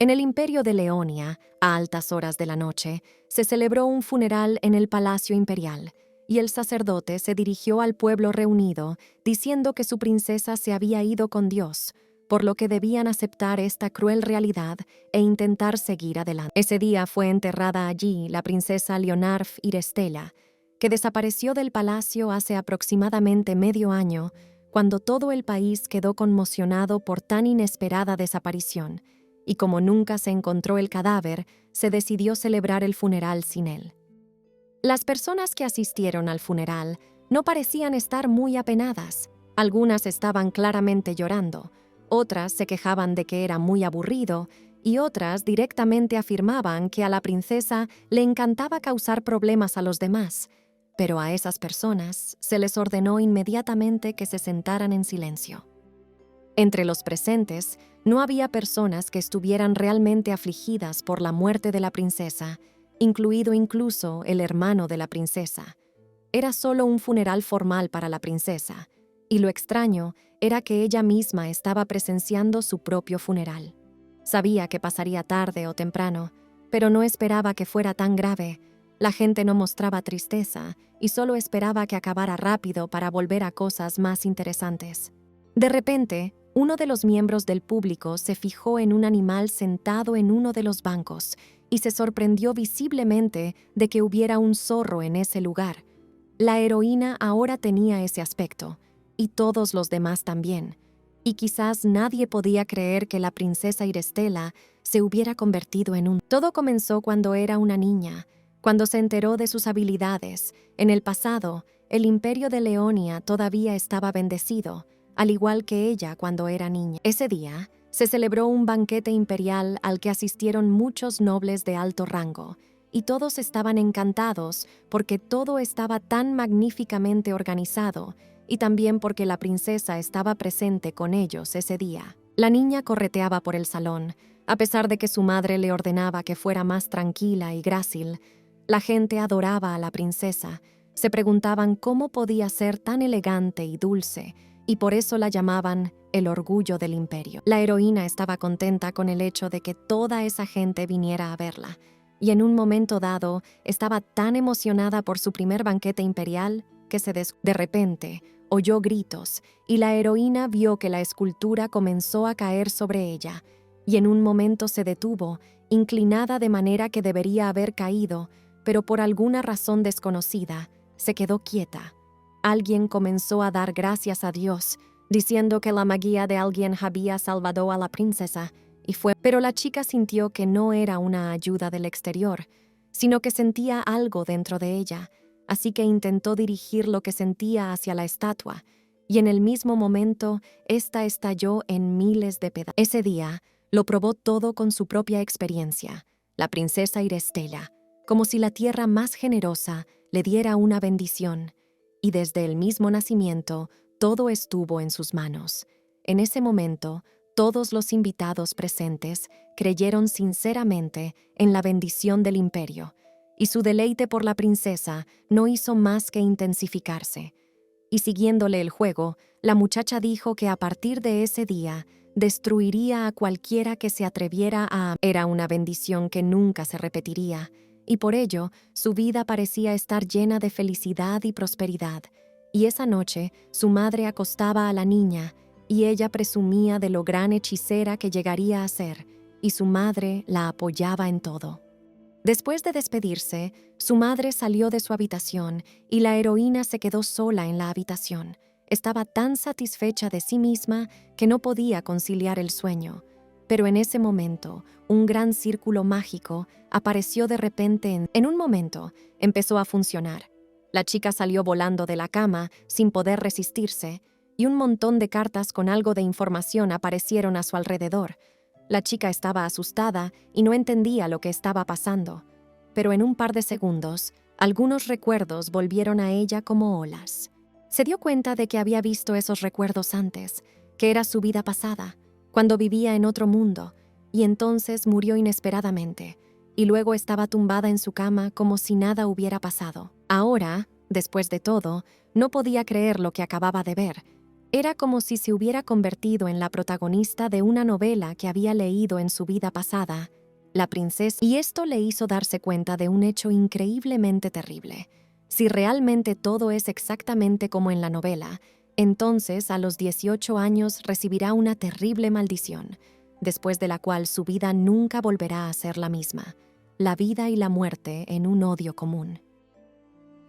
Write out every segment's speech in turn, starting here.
En el Imperio de Leonia, a altas horas de la noche, se celebró un funeral en el Palacio Imperial, y el sacerdote se dirigió al pueblo reunido, diciendo que su princesa se había ido con Dios, por lo que debían aceptar esta cruel realidad e intentar seguir adelante. Ese día fue enterrada allí la princesa Leonarf Irestela, que desapareció del palacio hace aproximadamente medio año, cuando todo el país quedó conmocionado por tan inesperada desaparición, y como nunca se encontró el cadáver, se decidió celebrar el funeral sin él. Las personas que asistieron al funeral no parecían estar muy apenadas. Algunas estaban claramente llorando, otras se quejaban de que era muy aburrido y otras directamente afirmaban que a la princesa le encantaba causar problemas a los demás, pero a esas personas se les ordenó inmediatamente que se sentaran en silencio. Entre los presentes no había personas que estuvieran realmente afligidas por la muerte de la princesa, incluido incluso el hermano de la princesa. Era solo un funeral formal para la princesa, y lo extraño era que ella misma estaba presenciando su propio funeral. Sabía que pasaría tarde o temprano, pero no esperaba que fuera tan grave. La gente no mostraba tristeza y solo esperaba que acabara rápido para volver a cosas más interesantes. De repente, uno de los miembros del público se fijó en un animal sentado en uno de los bancos y se sorprendió visiblemente de que hubiera un zorro en ese lugar. La heroína ahora tenía ese aspecto, y todos los demás también, y quizás nadie podía creer que la princesa Irestela se hubiera convertido en un... Todo comenzó cuando era una niña, cuando se enteró de sus habilidades. En el pasado, el Imperio de Leonia todavía estaba bendecido, al igual que ella cuando era niña. Ese día, se celebró un banquete imperial al que asistieron muchos nobles de alto rango, y todos estaban encantados porque todo estaba tan magníficamente organizado y también porque la princesa estaba presente con ellos ese día. La niña correteaba por el salón, a pesar de que su madre le ordenaba que fuera más tranquila y grácil. La gente adoraba a la princesa, se preguntaban cómo podía ser tan elegante y dulce, y por eso la llamaban el orgullo del imperio. La heroína estaba contenta con el hecho de que toda esa gente viniera a verla, y en un momento dado estaba tan emocionada por su primer banquete imperial que de repente oyó gritos y la heroína vio que la escultura comenzó a caer sobre ella, y en un momento se detuvo, inclinada de manera que debería haber caído, pero por alguna razón desconocida, se quedó quieta. Alguien comenzó a dar gracias a Dios, diciendo que la magia de alguien había salvado a la princesa, pero la chica sintió que no era una ayuda del exterior, sino que sentía algo dentro de ella, así que intentó dirigir lo que sentía hacia la estatua, y en el mismo momento, ésta estalló en miles de pedazos. Ese día, lo probó todo con su propia experiencia, la princesa Irestela, como si la tierra más generosa le diera una bendición, y desde el mismo nacimiento, todo estuvo en sus manos. En ese momento, todos los invitados presentes creyeron sinceramente en la bendición del imperio, y su deleite por la princesa no hizo más que intensificarse. Y siguiéndole el juego, la muchacha dijo que a partir de ese día destruiría a cualquiera que se atreviera a... Era una bendición que nunca se repetiría, y por ello su vida parecía estar llena de felicidad y prosperidad. Y esa noche su madre acostaba a la niña, y ella presumía de lo gran hechicera que llegaría a ser, y su madre la apoyaba en todo. Después de despedirse, su madre salió de su habitación y la heroína se quedó sola en la habitación. Estaba tan satisfecha de sí misma que no podía conciliar el sueño. Pero en ese momento, un gran círculo mágico apareció de repente. En un momento, empezó a funcionar. La chica salió volando de la cama sin poder resistirse, y un montón de cartas con algo de información aparecieron a su alrededor. La chica estaba asustada y no entendía lo que estaba pasando, pero en un par de segundos, algunos recuerdos volvieron a ella como olas. Se dio cuenta de que había visto esos recuerdos antes, que era su vida pasada, cuando vivía en otro mundo, y entonces murió inesperadamente, y luego estaba tumbada en su cama como si nada hubiera pasado. Ahora, después de todo, no podía creer lo que acababa de ver. Era como si se hubiera convertido en la protagonista de una novela que había leído en su vida pasada, la princesa, y esto le hizo darse cuenta de un hecho increíblemente terrible. Si realmente todo es exactamente como en la novela, entonces a los 18 años recibirá una terrible maldición, después de la cual su vida nunca volverá a ser la misma, la vida y la muerte en un odio común.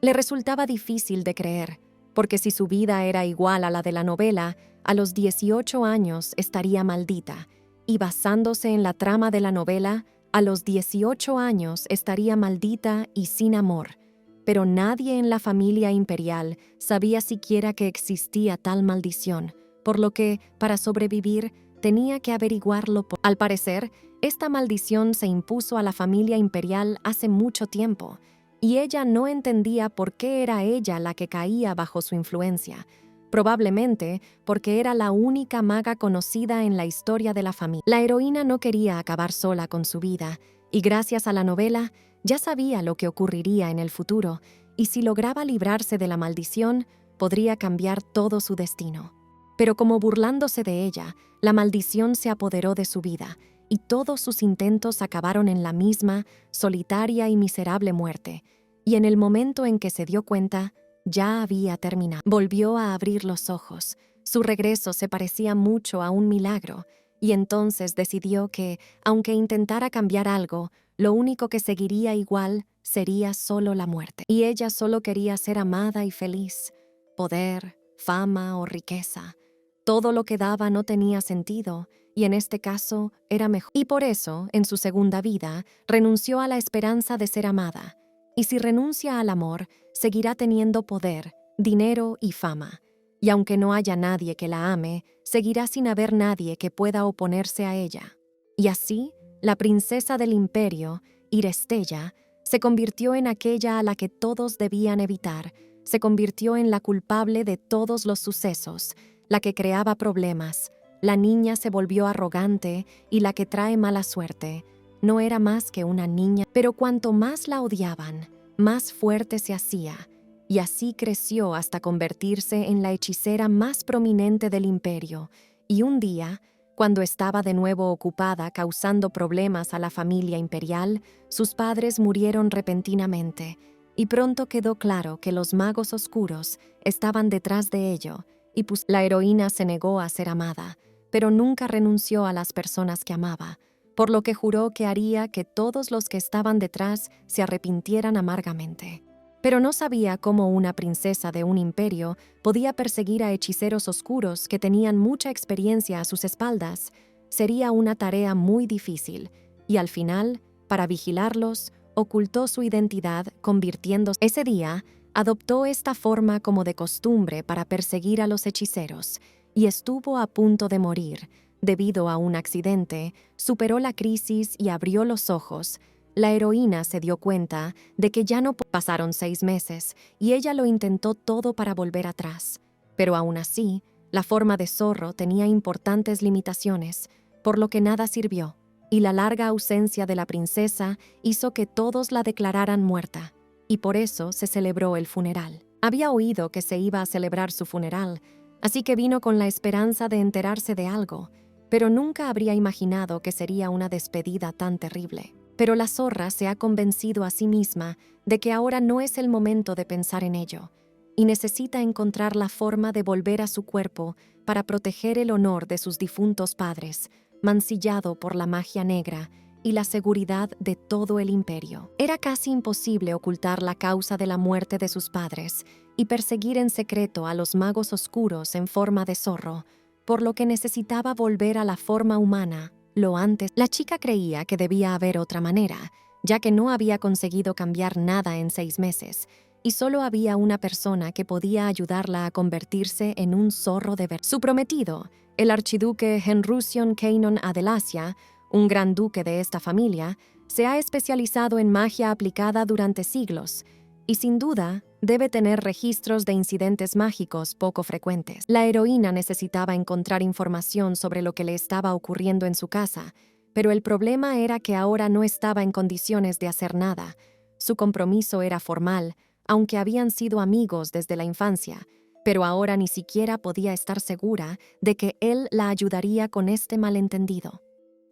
Le resultaba difícil de creer, porque si su vida era igual a la de la novela, a los 18 años estaría maldita, y basándose en la trama de la novela, a los 18 años estaría maldita y sin amor. Pero nadie en la familia imperial sabía siquiera que existía tal maldición, por lo que, para sobrevivir, tenía que averiguarlo. Al parecer, esta maldición se impuso a la familia imperial hace mucho tiempo, y ella no entendía por qué era ella la que caía bajo su influencia, probablemente porque era la única maga conocida en la historia de la familia. La heroína no quería acabar sola con su vida, y gracias a la novela ya sabía lo que ocurriría en el futuro, y si lograba librarse de la maldición, podría cambiar todo su destino. Pero como burlándose de ella, la maldición se apoderó de su vida, y todos sus intentos acabaron en la misma, solitaria y miserable muerte, y en el momento en que se dio cuenta, ya había terminado. Volvió a abrir los ojos. Su regreso se parecía mucho a un milagro, y entonces decidió que, aunque intentara cambiar algo, lo único que seguiría igual sería solo la muerte. Y ella solo quería ser amada y feliz. Poder, fama o riqueza. Todo lo que daba no tenía sentido, y en este caso era mejor. Y por eso, en su segunda vida, renunció a la esperanza de ser amada. Y si renuncia al amor, seguirá teniendo poder, dinero y fama. Y aunque no haya nadie que la ame, seguirá sin haber nadie que pueda oponerse a ella. Y así, la princesa del imperio, Irestella, se convirtió en aquella a la que todos debían evitar, se convirtió en la culpable de todos los sucesos, la que creaba problemas. La niña se volvió arrogante y la que trae mala suerte. No era más que una niña, pero cuanto más la odiaban, más fuerte se hacía, y así creció hasta convertirse en la hechicera más prominente del imperio. Y un día, cuando estaba de nuevo ocupada causando problemas a la familia imperial, sus padres murieron repentinamente, y pronto quedó claro que los magos oscuros estaban detrás de ello, y la heroína se negó a ser amada, pero nunca renunció a las personas que amaba, por lo que juró que haría que todos los que estaban detrás se arrepintieran amargamente. Pero no sabía cómo una princesa de un imperio podía perseguir a hechiceros oscuros que tenían mucha experiencia a sus espaldas. Sería una tarea muy difícil, y al final, para vigilarlos, ocultó su identidad, convirtiéndose. Ese día, adoptó esta forma como de costumbre para perseguir a los hechiceros, y estuvo a punto de morir. Debido a un accidente, superó la crisis y abrió los ojos. La heroína se dio cuenta de que ya no pasaron 6 meses y ella lo intentó todo para volver atrás. Pero aún así, la forma de zorro tenía importantes limitaciones, por lo que nada sirvió, y la larga ausencia de la princesa hizo que todos la declararan muerta, y por eso se celebró el funeral. Había oído que se iba a celebrar su funeral, así que vino con la esperanza de enterarse de algo, pero nunca habría imaginado que sería una despedida tan terrible. Pero la zorra se ha convencido a sí misma de que ahora no es el momento de pensar en ello, y necesita encontrar la forma de volver a su cuerpo para proteger el honor de sus difuntos padres, mancillado por la magia negra y la seguridad de todo el imperio. Era casi imposible ocultar la causa de la muerte de sus padres y perseguir en secreto a los magos oscuros en forma de zorro, por lo que necesitaba volver a la forma humana lo antes. La chica creía que debía haber otra manera, ya que no había conseguido cambiar nada en 6 meses, y solo había una persona que podía ayudarla a convertirse en un zorro de verdad. Su prometido, el archiduque Henrusion Keinon Adelasia, un gran duque de esta familia, se ha especializado en magia aplicada durante siglos, y sin duda debe tener registros de incidentes mágicos poco frecuentes. La heroína necesitaba encontrar información sobre lo que le estaba ocurriendo en su casa, pero el problema era que ahora no estaba en condiciones de hacer nada. Su compromiso era formal, aunque habían sido amigos desde la infancia, pero ahora ni siquiera podía estar segura de que él la ayudaría con este malentendido.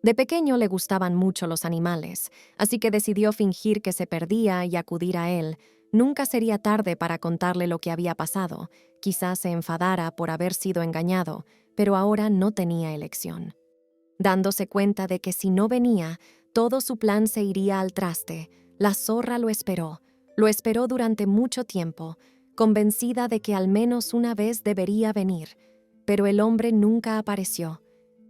De pequeño le gustaban mucho los animales, así que decidió fingir que se perdía y acudir a él. Nunca sería tarde para contarle lo que había pasado. Quizás se enfadara por haber sido engañado, pero ahora no tenía elección. Dándose cuenta de que si no venía, todo su plan se iría al traste, la zorra lo esperó. Lo esperó durante mucho tiempo, convencida de que al menos una vez debería venir. Pero el hombre nunca apareció,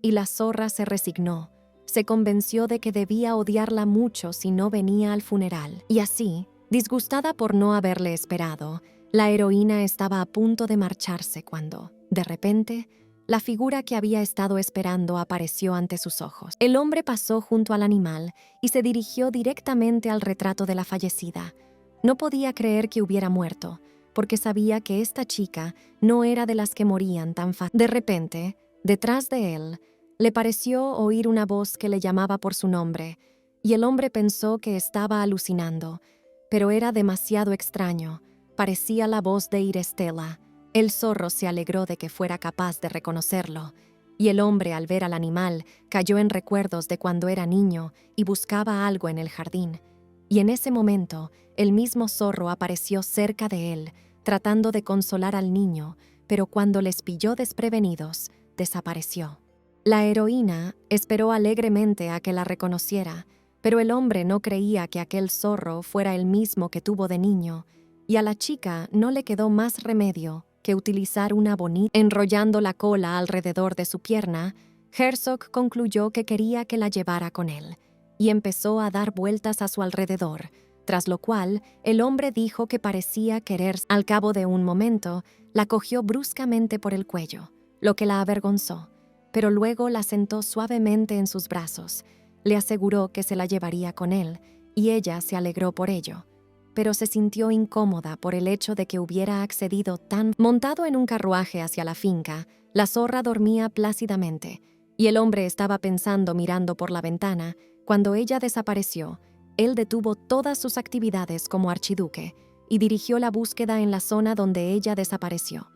y la zorra se resignó. Se convenció de que debía odiarla mucho si no venía al funeral. Y así, disgustada por no haberle esperado, la heroína estaba a punto de marcharse cuando, de repente, la figura que había estado esperando apareció ante sus ojos. El hombre pasó junto al animal y se dirigió directamente al retrato de la fallecida. No podía creer que hubiera muerto, porque sabía que esta chica no era de las que morían tan fácil. De repente, detrás de él, le pareció oír una voz que le llamaba por su nombre, y el hombre pensó que estaba alucinando, pero era demasiado extraño. Parecía la voz de Irestela. El zorro se alegró de que fuera capaz de reconocerlo, y el hombre, al ver al animal, cayó en recuerdos de cuando era niño y buscaba algo en el jardín. Y en ese momento, el mismo zorro apareció cerca de él, tratando de consolar al niño, pero cuando les pilló desprevenidos, desapareció. La heroína esperó alegremente a que la reconociera, pero el hombre no creía que aquel zorro fuera el mismo que tuvo de niño, y a la chica no le quedó más remedio que utilizar una bonita. Enrollando la cola alrededor de su pierna, Herzog concluyó que quería que la llevara con él, y empezó a dar vueltas a su alrededor, tras lo cual el hombre dijo que parecía querer. Al cabo de un momento, la cogió bruscamente por el cuello, lo que la avergonzó, pero luego la sentó suavemente en sus brazos. Le aseguró que se la llevaría con él, y ella se alegró por ello, pero se sintió incómoda por el hecho de que hubiera accedido tan. Montado en un carruaje hacia la finca, la zorra dormía plácidamente, y el hombre estaba pensando mirando por la ventana. Cuando ella desapareció, él detuvo todas sus actividades como archiduque y dirigió la búsqueda en la zona donde ella desapareció.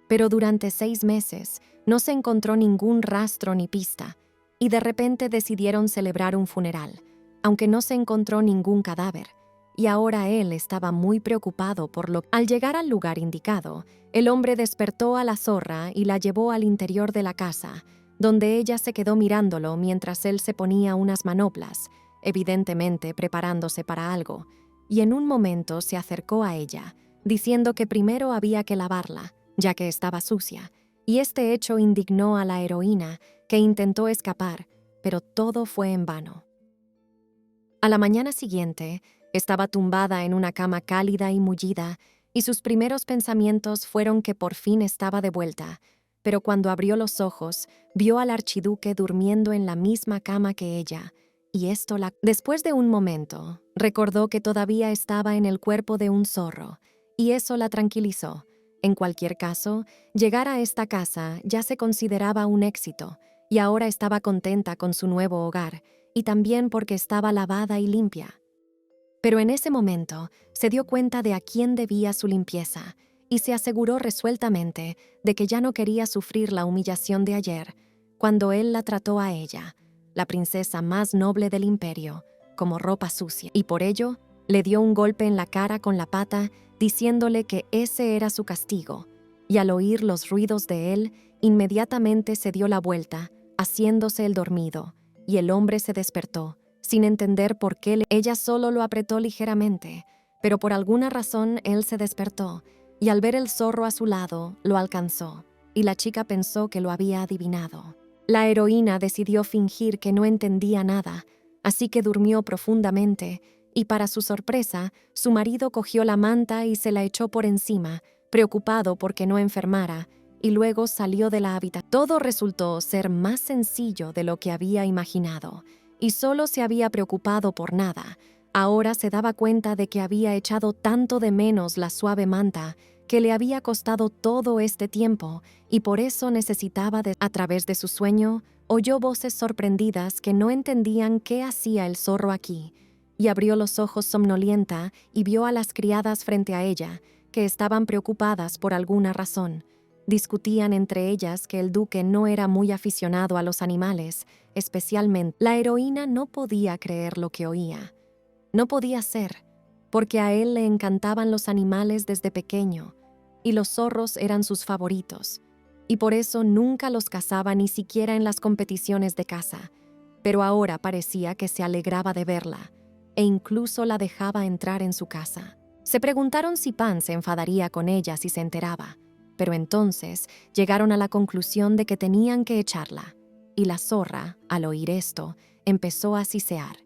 Pero durante 6 meses no se encontró ningún rastro ni pista, y de repente decidieron celebrar un funeral, aunque no se encontró ningún cadáver. Y ahora él estaba muy preocupado por lo que. Al llegar al lugar indicado, el hombre despertó a la zorra y la llevó al interior de la casa, donde ella se quedó mirándolo mientras él se ponía unas manoplas, evidentemente preparándose para algo, y en un momento se acercó a ella, diciendo que primero había que lavarla, ya que estaba sucia, y este hecho indignó a la heroína, que intentó escapar, pero todo fue en vano. A la mañana siguiente, estaba tumbada en una cama cálida y mullida, y sus primeros pensamientos fueron que por fin estaba de vuelta, pero cuando abrió los ojos, vio al archiduque durmiendo en la misma cama que ella, y esto la. Después de un momento, recordó que todavía estaba en el cuerpo de un zorro, y eso la tranquilizó. En cualquier caso, llegar a esta casa ya se consideraba un éxito, y ahora estaba contenta con su nuevo hogar, y también porque estaba lavada y limpia. Pero en ese momento se dio cuenta de a quién debía su limpieza y se aseguró resueltamente de que ya no quería sufrir la humillación de ayer, cuando él la trató a ella, la princesa más noble del imperio, como ropa sucia, y por ello le dio un golpe en la cara con la pata, diciéndole que ese era su castigo, y al oír los ruidos de él, inmediatamente se dio la vuelta, haciéndose el dormido, y el hombre se despertó, sin entender por qué. Ella solo lo apretó ligeramente, pero por alguna razón él se despertó, y al ver el zorro a su lado, lo alcanzó, y la chica pensó que lo había adivinado. La heroína decidió fingir que no entendía nada, así que durmió profundamente, y para su sorpresa, su marido cogió la manta y se la echó por encima, preocupado porque no enfermara, y luego salió de la habitación. Todo resultó ser más sencillo de lo que había imaginado, y solo se había preocupado por nada. Ahora se daba cuenta de que había echado tanto de menos la suave manta que le había costado todo este tiempo, y por eso necesitaba A través de su sueño, oyó voces sorprendidas que no entendían qué hacía el zorro aquí, y abrió los ojos somnolienta y vio a las criadas frente a ella, que estaban preocupadas por alguna razón. Discutían entre ellas que el duque no era muy aficionado a los animales, especialmente. La heroína no podía creer lo que oía. No podía ser, porque a él le encantaban los animales desde pequeño, y los zorros eran sus favoritos, y por eso nunca los cazaba ni siquiera en las competiciones de caza, pero ahora parecía que se alegraba de verla, e incluso la dejaba entrar en su casa. Se preguntaron si Pan se enfadaría con ella si se enteraba, pero entonces llegaron a la conclusión de que tenían que echarla, y la zorra, al oír esto, empezó a sisear,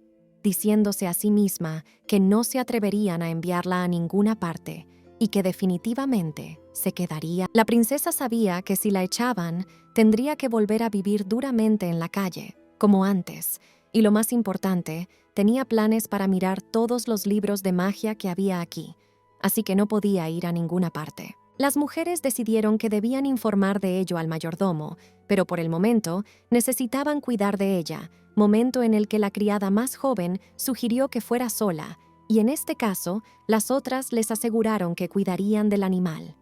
diciéndose a sí misma que no se atreverían a enviarla a ninguna parte y que definitivamente se quedaría. La princesa sabía que si la echaban, tendría que volver a vivir duramente en la calle, como antes, y lo más importante, tenía planes para mirar todos los libros de magia que había aquí, así que no podía ir a ninguna parte. Las mujeres decidieron que debían informar de ello al mayordomo, pero por el momento necesitaban cuidar de ella, momento en el que la criada más joven sugirió que fuera sola, y en este caso, las otras les aseguraron que cuidarían del animal.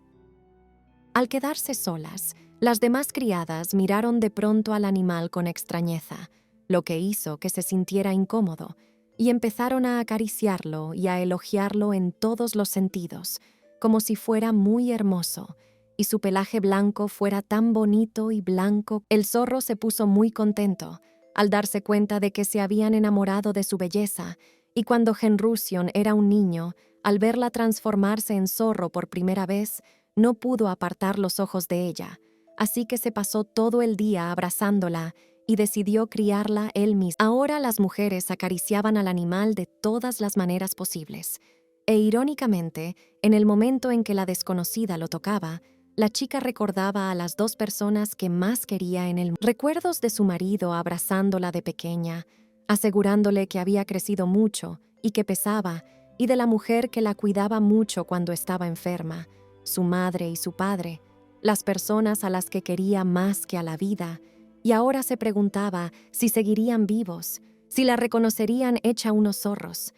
Al quedarse solas, las demás criadas miraron de pronto al animal con extrañeza, lo que hizo que se sintiera incómodo, y empezaron a acariciarlo y a elogiarlo en todos los sentidos, como si fuera muy hermoso, y su pelaje blanco fuera tan bonito y blanco. El zorro se puso muy contento al darse cuenta de que se habían enamorado de su belleza, y cuando Henrusion era un niño, al verla transformarse en zorro por primera vez, no pudo apartar los ojos de ella, así que se pasó todo el día abrazándola y decidió criarla él mismo. Ahora las mujeres acariciaban al animal de todas las maneras posibles, e irónicamente, en el momento en que la desconocida lo tocaba, la chica recordaba a las dos personas que más quería en el mundo. Recuerdos de su marido abrazándola de pequeña, asegurándole que había crecido mucho y que pesaba, y de la mujer que la cuidaba mucho cuando estaba enferma, su madre y su padre, las personas a las que quería más que a la vida, y ahora se preguntaba si seguirían vivos, si la reconocerían hecha unos zorros.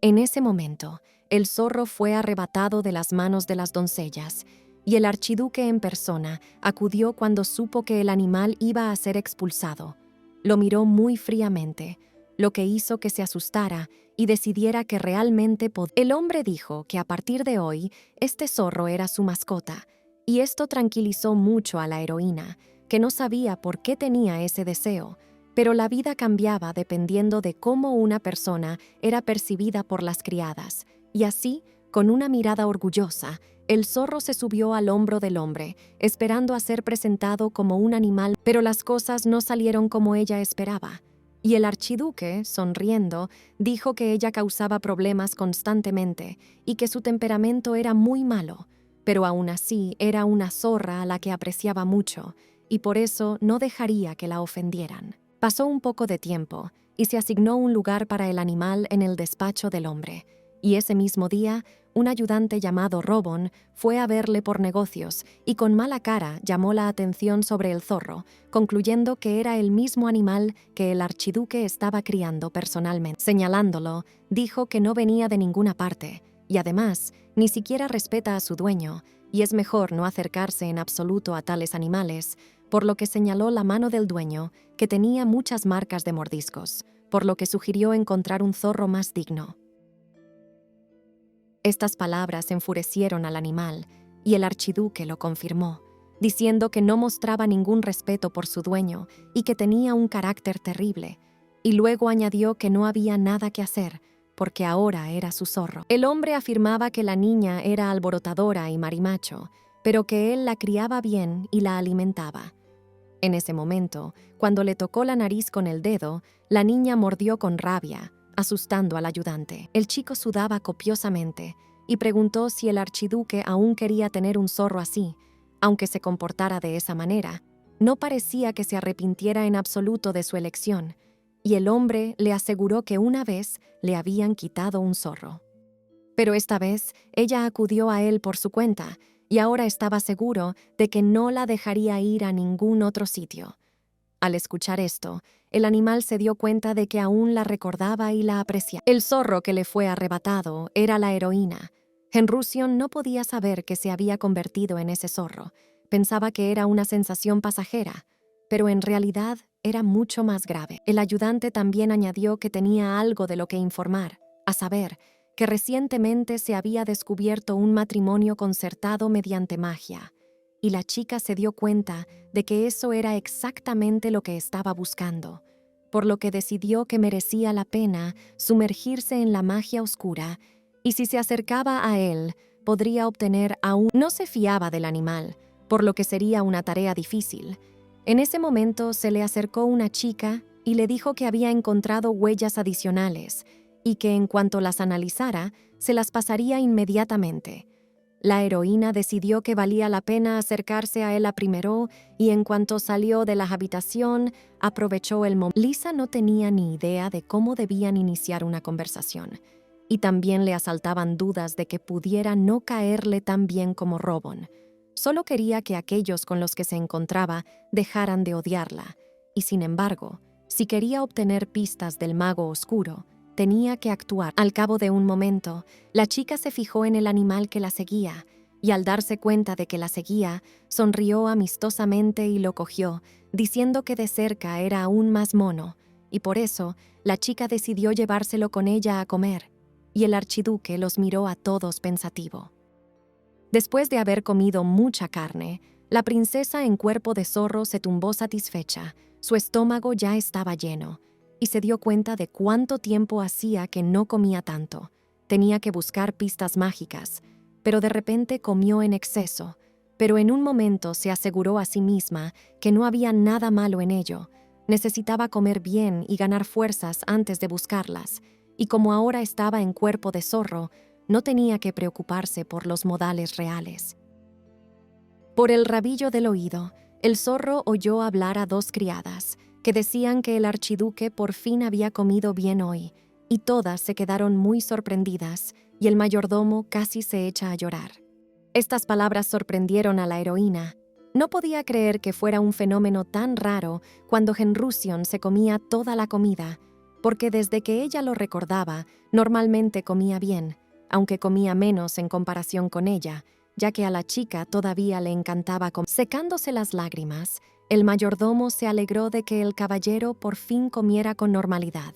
En ese momento, el zorro fue arrebatado de las manos de las doncellas, y el archiduque en persona acudió cuando supo que el animal iba a ser expulsado. Lo miró muy fríamente, lo que hizo que se asustara y decidiera que realmente podía. El hombre dijo que a partir de hoy, este zorro era su mascota, y esto tranquilizó mucho a la heroína, que no sabía por qué tenía ese deseo, pero la vida cambiaba dependiendo de cómo una persona era percibida por las criadas, y así, con una mirada orgullosa, el zorro se subió al hombro del hombre, esperando a ser presentado como un animal, pero las cosas no salieron como ella esperaba. Y el archiduque, sonriendo, dijo que ella causaba problemas constantemente y que su temperamento era muy malo, pero aún así era una zorra a la que apreciaba mucho, y por eso no dejaría que la ofendieran. Pasó un poco de tiempo, y se asignó un lugar para el animal en el despacho del hombre, y ese mismo día, un ayudante llamado Robon fue a verle por negocios y con mala cara llamó la atención sobre el zorro, concluyendo que era el mismo animal que el archiduque estaba criando personalmente. Señalándolo, dijo que no venía de ninguna parte, y además, ni siquiera respeta a su dueño, y es mejor no acercarse en absoluto a tales animales, por lo que señaló la mano del dueño, que tenía muchas marcas de mordiscos, por lo que sugirió encontrar un zorro más digno. Estas palabras enfurecieron al animal, y el archiduque lo confirmó, diciendo que no mostraba ningún respeto por su dueño y que tenía un carácter terrible, y luego añadió que no había nada que hacer, porque ahora era su zorro. El hombre afirmaba que la niña era alborotadora y marimacho, pero que él la criaba bien y la alimentaba. En ese momento, cuando le tocó la nariz con el dedo, la niña mordió con rabia, asustando al ayudante. El chico sudaba copiosamente y preguntó si el archiduque aún quería tener un zorro así, aunque se comportara de esa manera. No parecía que se arrepintiera en absoluto de su elección, y el hombre le aseguró que una vez le habían quitado un zorro. Pero esta vez ella acudió a él por su cuenta, y ahora estaba seguro de que no la dejaría ir a ningún otro sitio. Al escuchar esto, el animal se dio cuenta de que aún la recordaba y la apreciaba. El zorro que le fue arrebatado era la heroína. Genrusion no podía saber que se había convertido en ese zorro. Pensaba que era una sensación pasajera, pero en realidad era mucho más grave. El ayudante también añadió que tenía algo de lo que informar, a saber, que recientemente se había descubierto un matrimonio concertado mediante magia, y la chica se dio cuenta de que eso era exactamente lo que estaba buscando, por lo que decidió que merecía la pena sumergirse en la magia oscura, y si se acercaba a él, podría obtener aún. No se fiaba del animal, por lo que sería una tarea difícil. En ese momento se le acercó una chica y le dijo que había encontrado huellas adicionales y que en cuanto las analizara, se las pasaría inmediatamente. La heroína decidió que valía la pena acercarse a él primero y en cuanto salió de la habitación, aprovechó el momento. Lisa no tenía ni idea de cómo debían iniciar una conversación, y también le asaltaban dudas de que pudiera no caerle tan bien como Robon. Solo quería que aquellos con los que se encontraba dejaran de odiarla, y sin embargo, si quería obtener pistas del mago oscuro, tenía que actuar. Al cabo de un momento, la chica se fijó en el animal que la seguía, y al darse cuenta de que la seguía, sonrió amistosamente y lo cogió, diciendo que de cerca era aún más mono, y por eso la chica decidió llevárselo con ella a comer, y el archiduque los miró a todos pensativo. Después de haber comido mucha carne, la princesa en cuerpo de zorro se tumbó satisfecha, su estómago ya estaba lleno, y se dio cuenta de cuánto tiempo hacía que no comía tanto. Tenía que buscar pistas mágicas, pero de repente comió en exceso, pero en un momento se aseguró a sí misma que no había nada malo en ello. Necesitaba comer bien y ganar fuerzas antes de buscarlas, y como ahora estaba en cuerpo de zorro, no tenía que preocuparse por los modales reales. Por el rabillo del oído, el zorro oyó hablar a dos criadas, que decían que el archiduque por fin había comido bien hoy, y todas se quedaron muy sorprendidas, y el mayordomo casi se echa a llorar. Estas palabras sorprendieron a la heroína. No podía creer que fuera un fenómeno tan raro cuando Genrusion se comía toda la comida, porque desde que ella lo recordaba, normalmente comía bien, aunque comía menos en comparación con ella, ya que a la chica todavía le encantaba comer. Secándose las lágrimas, el mayordomo se alegró de que el caballero por fin comiera con normalidad,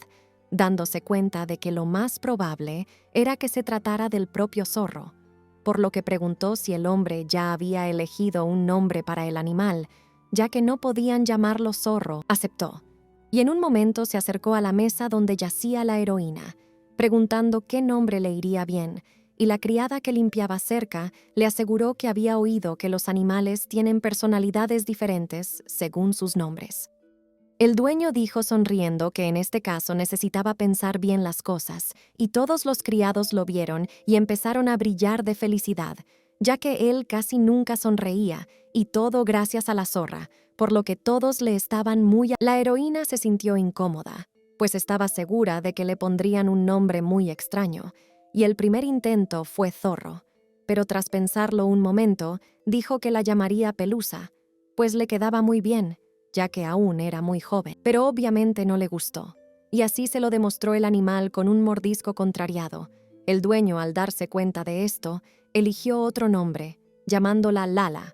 dándose cuenta de que lo más probable era que se tratara del propio zorro, por lo que preguntó si el hombre ya había elegido un nombre para el animal, ya que no podían llamarlo zorro. Aceptó, y en un momento se acercó a la mesa donde yacía la heroína, preguntando qué nombre le iría bien, y la criada que limpiaba cerca le aseguró que había oído que los animales tienen personalidades diferentes según sus nombres. El dueño dijo sonriendo que en este caso necesitaba pensar bien las cosas, y todos los criados lo vieron y empezaron a brillar de felicidad, ya que él casi nunca sonreía, y todo gracias a la zorra, por lo que todos le estaban muy... La heroína se sintió incómoda, pues estaba segura de que le pondrían un nombre muy extraño, y el primer intento fue Zorro, pero tras pensarlo un momento, dijo que la llamaría Pelusa, pues le quedaba muy bien, ya que aún era muy joven. Pero obviamente no le gustó, y así se lo demostró el animal con un mordisco contrariado. El dueño, al darse cuenta de esto, eligió otro nombre, llamándola Lala.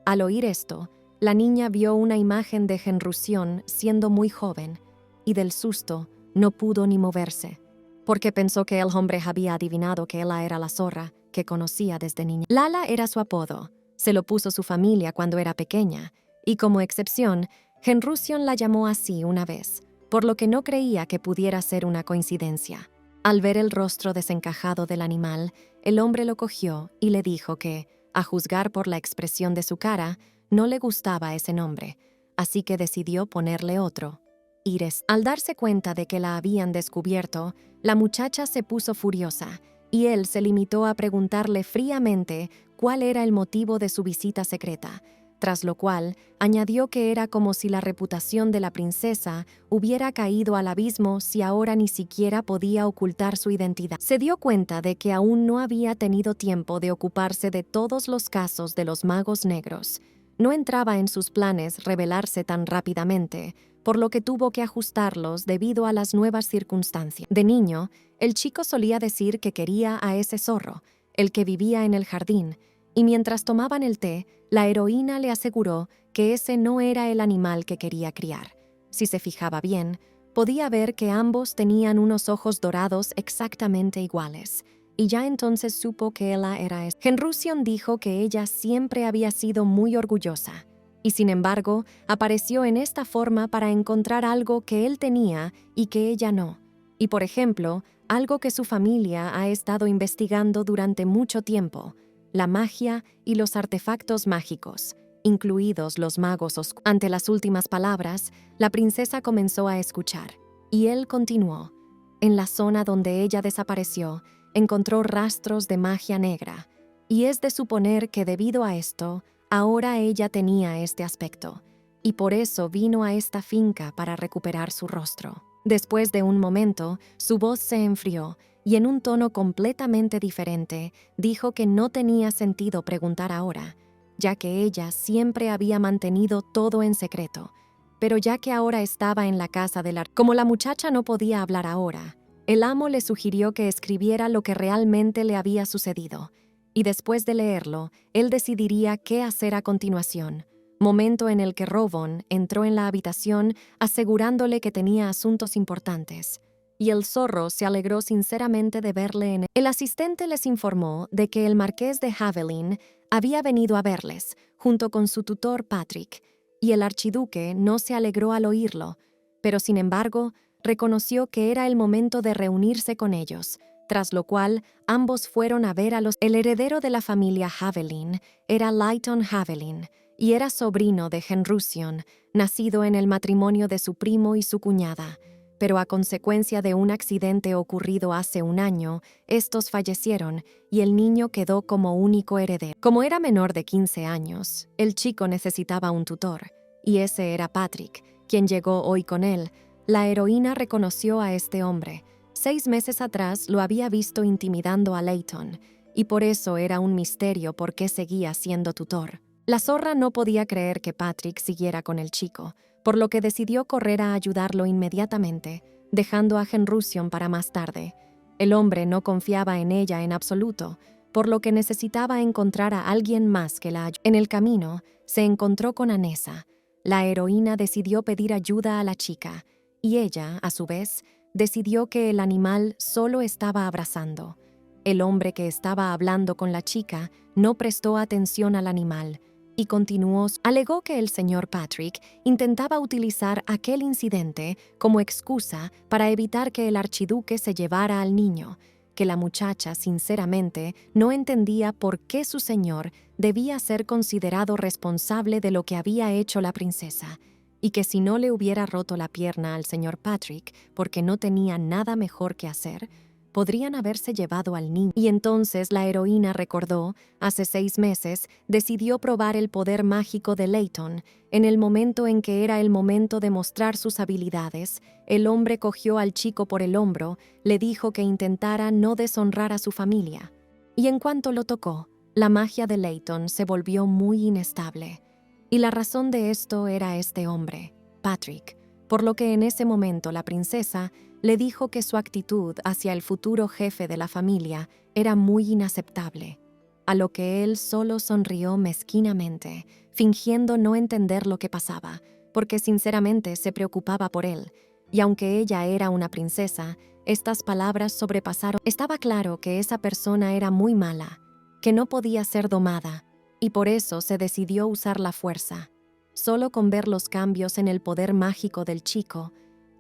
Al oír esto, la niña vio una imagen de Genrusion siendo muy joven, y del susto no pudo ni moverse, porque pensó que el hombre había adivinado que ella era la zorra que conocía desde niña. Lala era su apodo, se lo puso su familia cuando era pequeña, y como excepción, Genrusion la llamó así una vez, por lo que no creía que pudiera ser una coincidencia. Al ver el rostro desencajado del animal, el hombre lo cogió y le dijo que, a juzgar por la expresión de su cara, no le gustaba ese nombre, así que decidió ponerle otro, Iris. Al darse cuenta de que la habían descubierto, la muchacha se puso furiosa, y él se limitó a preguntarle fríamente cuál era el motivo de su visita secreta, tras lo cual añadió que era como si la reputación de la princesa hubiera caído al abismo si ahora ni siquiera podía ocultar su identidad. Se dio cuenta de que aún no había tenido tiempo de ocuparse de todos los casos de los magos negros. No entraba en sus planes revelarse tan rápidamente, por lo que tuvo que ajustarlos debido a las nuevas circunstancias. De niño, el chico solía decir que quería a ese zorro, el que vivía en el jardín, y mientras tomaban el té, la heroína le aseguró que ese no era el animal que quería criar. Si se fijaba bien, podía ver que ambos tenían unos ojos dorados exactamente iguales, y ya entonces supo que ella era esta. Henrusion dijo que ella siempre había sido muy orgullosa, y sin embargo, apareció en esta forma para encontrar algo que él tenía y que ella no. Y por ejemplo, algo que su familia ha estado investigando durante mucho tiempo: la magia y los artefactos mágicos, incluidos los magos oscuros. Ante las últimas palabras, la princesa comenzó a escuchar, y él continuó. En la zona donde ella desapareció, encontró rastros de magia negra, y es de suponer que debido a esto, ahora ella tenía este aspecto, y por eso vino a esta finca para recuperar su rostro. Después de un momento, su voz se enfrió, y en un tono completamente diferente, dijo que no tenía sentido preguntar ahora, ya que ella siempre había mantenido todo en secreto. Pero ya que ahora estaba en la casa de como la muchacha no podía hablar ahora, el amo le sugirió que escribiera lo que realmente le había sucedido, y después de leerlo, él decidiría qué hacer a continuación, momento en el que Rovon entró en la habitación asegurándole que tenía asuntos importantes, y el zorro se alegró sinceramente de verle en él. El asistente les informó de que el marqués de Havelin había venido a verles, junto con su tutor Patrick, y el archiduque no se alegró al oírlo, pero sin embargo, reconoció que era el momento de reunirse con ellos, tras lo cual ambos fueron a ver a los... El heredero de la familia Havelin era Lyton Havelin, y era sobrino de Henrusion, nacido en el matrimonio de su primo y su cuñada, pero a consecuencia de un accidente ocurrido hace un año, estos fallecieron y el niño quedó como único heredero. Como era menor de 15 años, el chico necesitaba un tutor, y ese era Patrick, quien llegó hoy con él. La heroína reconoció a este hombre. 6 meses atrás lo había visto intimidando a Leighton, y por eso era un misterio por qué seguía siendo tutor. La zorra no podía creer que Patrick siguiera con el chico, por lo que decidió correr a ayudarlo inmediatamente, dejando a Henrusion para más tarde. El hombre no confiaba en ella en absoluto, por lo que necesitaba encontrar a alguien más que la ayudara. En el camino, se encontró con Anessa. La heroína decidió pedir ayuda a la chica, y ella, a su vez, decidió que el animal solo estaba abrazando. El hombre que estaba hablando con la chica no prestó atención al animal y continuó. Alegó que el señor Patrick intentaba utilizar aquel incidente como excusa para evitar que el archiduque se llevara al niño, que la muchacha sinceramente no entendía por qué su señor debía ser considerado responsable de lo que había hecho la princesa, y que si no le hubiera roto la pierna al señor Patrick porque no tenía nada mejor que hacer, podrían haberse llevado al niño. Y entonces la heroína recordó, hace 6 meses, decidió probar el poder mágico de Leighton. En el momento en que era el momento de mostrar sus habilidades, el hombre cogió al chico por el hombro, le dijo que intentara no deshonrar a su familia. Y en cuanto lo tocó, la magia de Leighton se volvió muy inestable. Y la razón de esto era este hombre, Patrick, por lo que en ese momento la princesa le dijo que su actitud hacia el futuro jefe de la familia era muy inaceptable, a lo que él solo sonrió mezquinamente, fingiendo no entender lo que pasaba, porque sinceramente se preocupaba por él, y aunque ella era una princesa, estas palabras sobrepasaron. Estaba claro que esa persona era muy mala, que no podía ser domada, y por eso se decidió usar la fuerza. Solo con ver los cambios en el poder mágico del chico,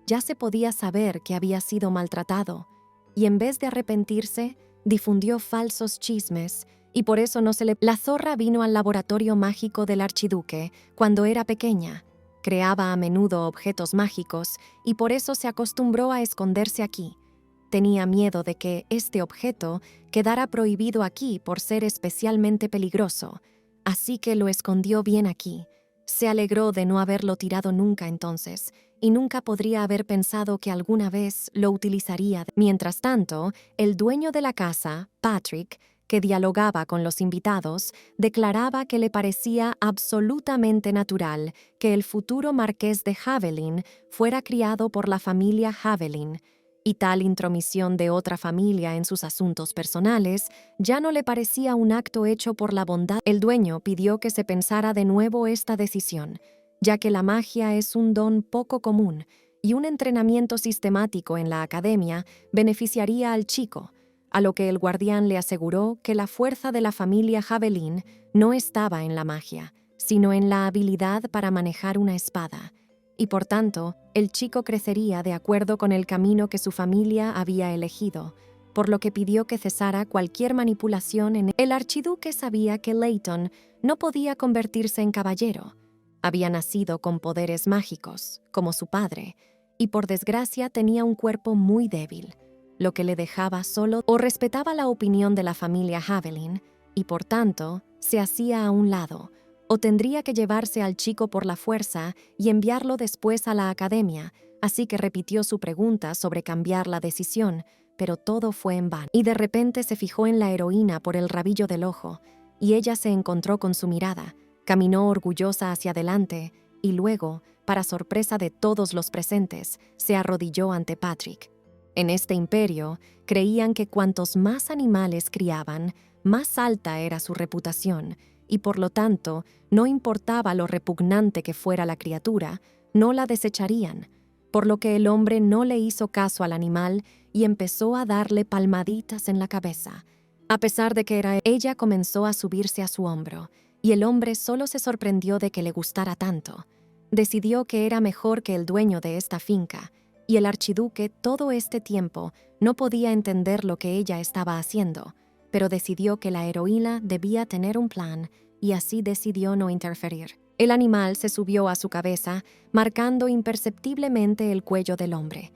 ya se podía saber que había sido maltratado, y en vez de arrepentirse, difundió falsos chismes, y por eso no se le... La zorra vino al laboratorio mágico del archiduque cuando era pequeña. Creaba a menudo objetos mágicos, y por eso se acostumbró a esconderse aquí. Tenía miedo de que este objeto quedara prohibido aquí por ser especialmente peligroso, así que lo escondió bien aquí. Se alegró de no haberlo tirado nunca entonces, y nunca podría haber pensado que alguna vez lo utilizaría. Mientras tanto, el dueño de la casa, Patrick, que dialogaba con los invitados, declaraba que le parecía absolutamente natural que el futuro marqués de Havelin fuera criado por la familia Havelin, y tal intromisión de otra familia en sus asuntos personales ya no le parecía un acto hecho por la bondad. El dueño pidió que se pensara de nuevo esta decisión, ya que la magia es un don poco común y un entrenamiento sistemático en la academia beneficiaría al chico, a lo que el guardián le aseguró que la fuerza de la familia Javelin no estaba en la magia, sino en la habilidad para manejar una espada, y por tanto, el chico crecería de acuerdo con el camino que su familia había elegido, por lo que pidió que cesara cualquier manipulación en él. El archiduque sabía que Leighton no podía convertirse en caballero. Había nacido con poderes mágicos, como su padre, y por desgracia tenía un cuerpo muy débil, lo que le dejaba solo. O respetaba la opinión de la familia Javelin, y por tanto, se hacía a un lado, o tendría que llevarse al chico por la fuerza y enviarlo después a la academia, así que repitió su pregunta sobre cambiar la decisión, pero todo fue en vano. Y de repente se fijó en la heroína por el rabillo del ojo, y ella se encontró con su mirada, caminó orgullosa hacia adelante, y luego, para sorpresa de todos los presentes, se arrodilló ante Patrick. En este imperio, creían que cuantos más animales criaban, más alta era su reputación, y por lo tanto, no importaba lo repugnante que fuera la criatura, no la desecharían, por lo que el hombre no le hizo caso al animal y empezó a darle palmaditas en la cabeza. A pesar de que era ella, comenzó a subirse a su hombro, y el hombre solo se sorprendió de que le gustara tanto. Decidió que era mejor que el dueño de esta finca, y el archiduque todo este tiempo no podía entender lo que ella estaba haciendo, pero decidió que la heroína debía tener un plan y así decidió no interferir. El animal se subió a su cabeza, marcando imperceptiblemente el cuello del hombre.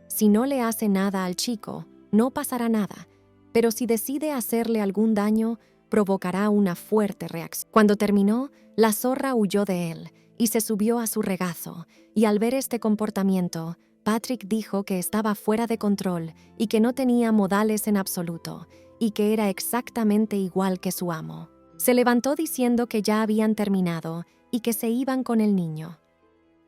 Si no le hace nada al chico, no pasará nada, pero si decide hacerle algún daño, provocará una fuerte reacción. Cuando terminó, la zorra huyó de él y se subió a su regazo, y al ver este comportamiento, Patrick dijo que estaba fuera de control y que no tenía modales en absoluto, y que era exactamente igual que su amo. Se levantó diciendo que ya habían terminado y que se iban con el niño.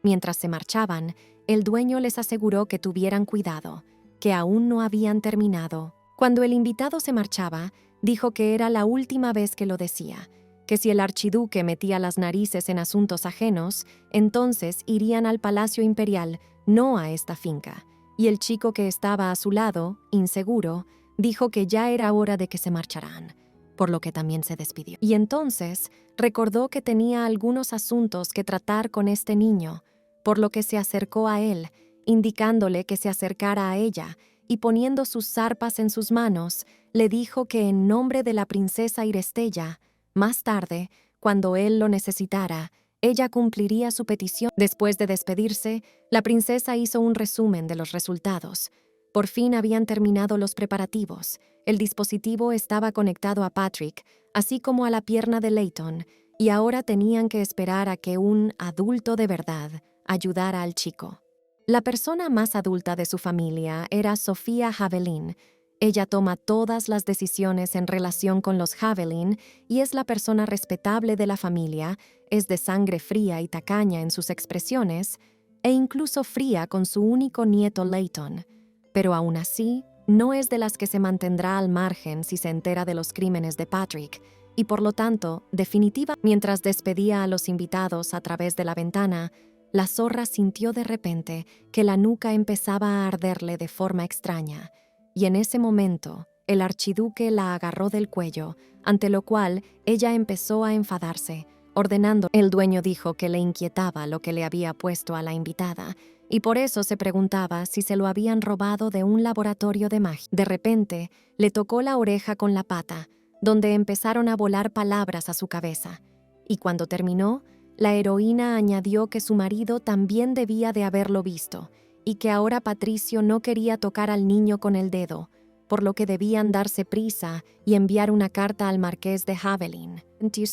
Mientras se marchaban, el dueño les aseguró que tuvieran cuidado, que aún no habían terminado. Cuando el invitado se marchaba, dijo que era la última vez que lo decía, que si el archiduque metía las narices en asuntos ajenos, entonces irían al Palacio Imperial, no a esta finca. Y el chico que estaba a su lado, inseguro, dijo que ya era hora de que se marcharan, por lo que también se despidió. Y entonces recordó que tenía algunos asuntos que tratar con este niño, por lo que se acercó a él, indicándole que se acercara a ella, y poniendo sus zarpas en sus manos, le dijo que en nombre de la princesa Irestella, más tarde, cuando él lo necesitara, ella cumpliría su petición. Después de despedirse, la princesa hizo un resumen de los resultados. Por fin habían terminado los preparativos. El dispositivo estaba conectado a Patrick, así como a la pierna de Leighton, y ahora tenían que esperar a que un adulto de verdad ayudara al chico. La persona más adulta de su familia era Sofía Javelin. Ella toma todas las decisiones en relación con los Javelin y es la persona respetable de la familia, es de sangre fría y tacaña en sus expresiones, e incluso fría con su único nieto Leighton. Pero aún así, no es de las que se mantendrá al margen si se entera de los crímenes de Patrick, y por lo tanto, definitiva. Mientras despedía a los invitados a través de la ventana, la zorra sintió de repente que la nuca empezaba a arderle de forma extraña, y en ese momento, el archiduque la agarró del cuello, ante lo cual ella empezó a enfadarse, ordenando. El dueño dijo que le inquietaba lo que le había puesto a la invitada, y por eso se preguntaba si se lo habían robado de un laboratorio de magia. De repente, le tocó la oreja con la pata, donde empezaron a volar palabras a su cabeza, y cuando terminó, la heroína añadió que su marido también debía de haberlo visto, y que ahora Patricio no quería tocar al niño con el dedo, por lo que debían darse prisa y enviar una carta al marqués de Javelin.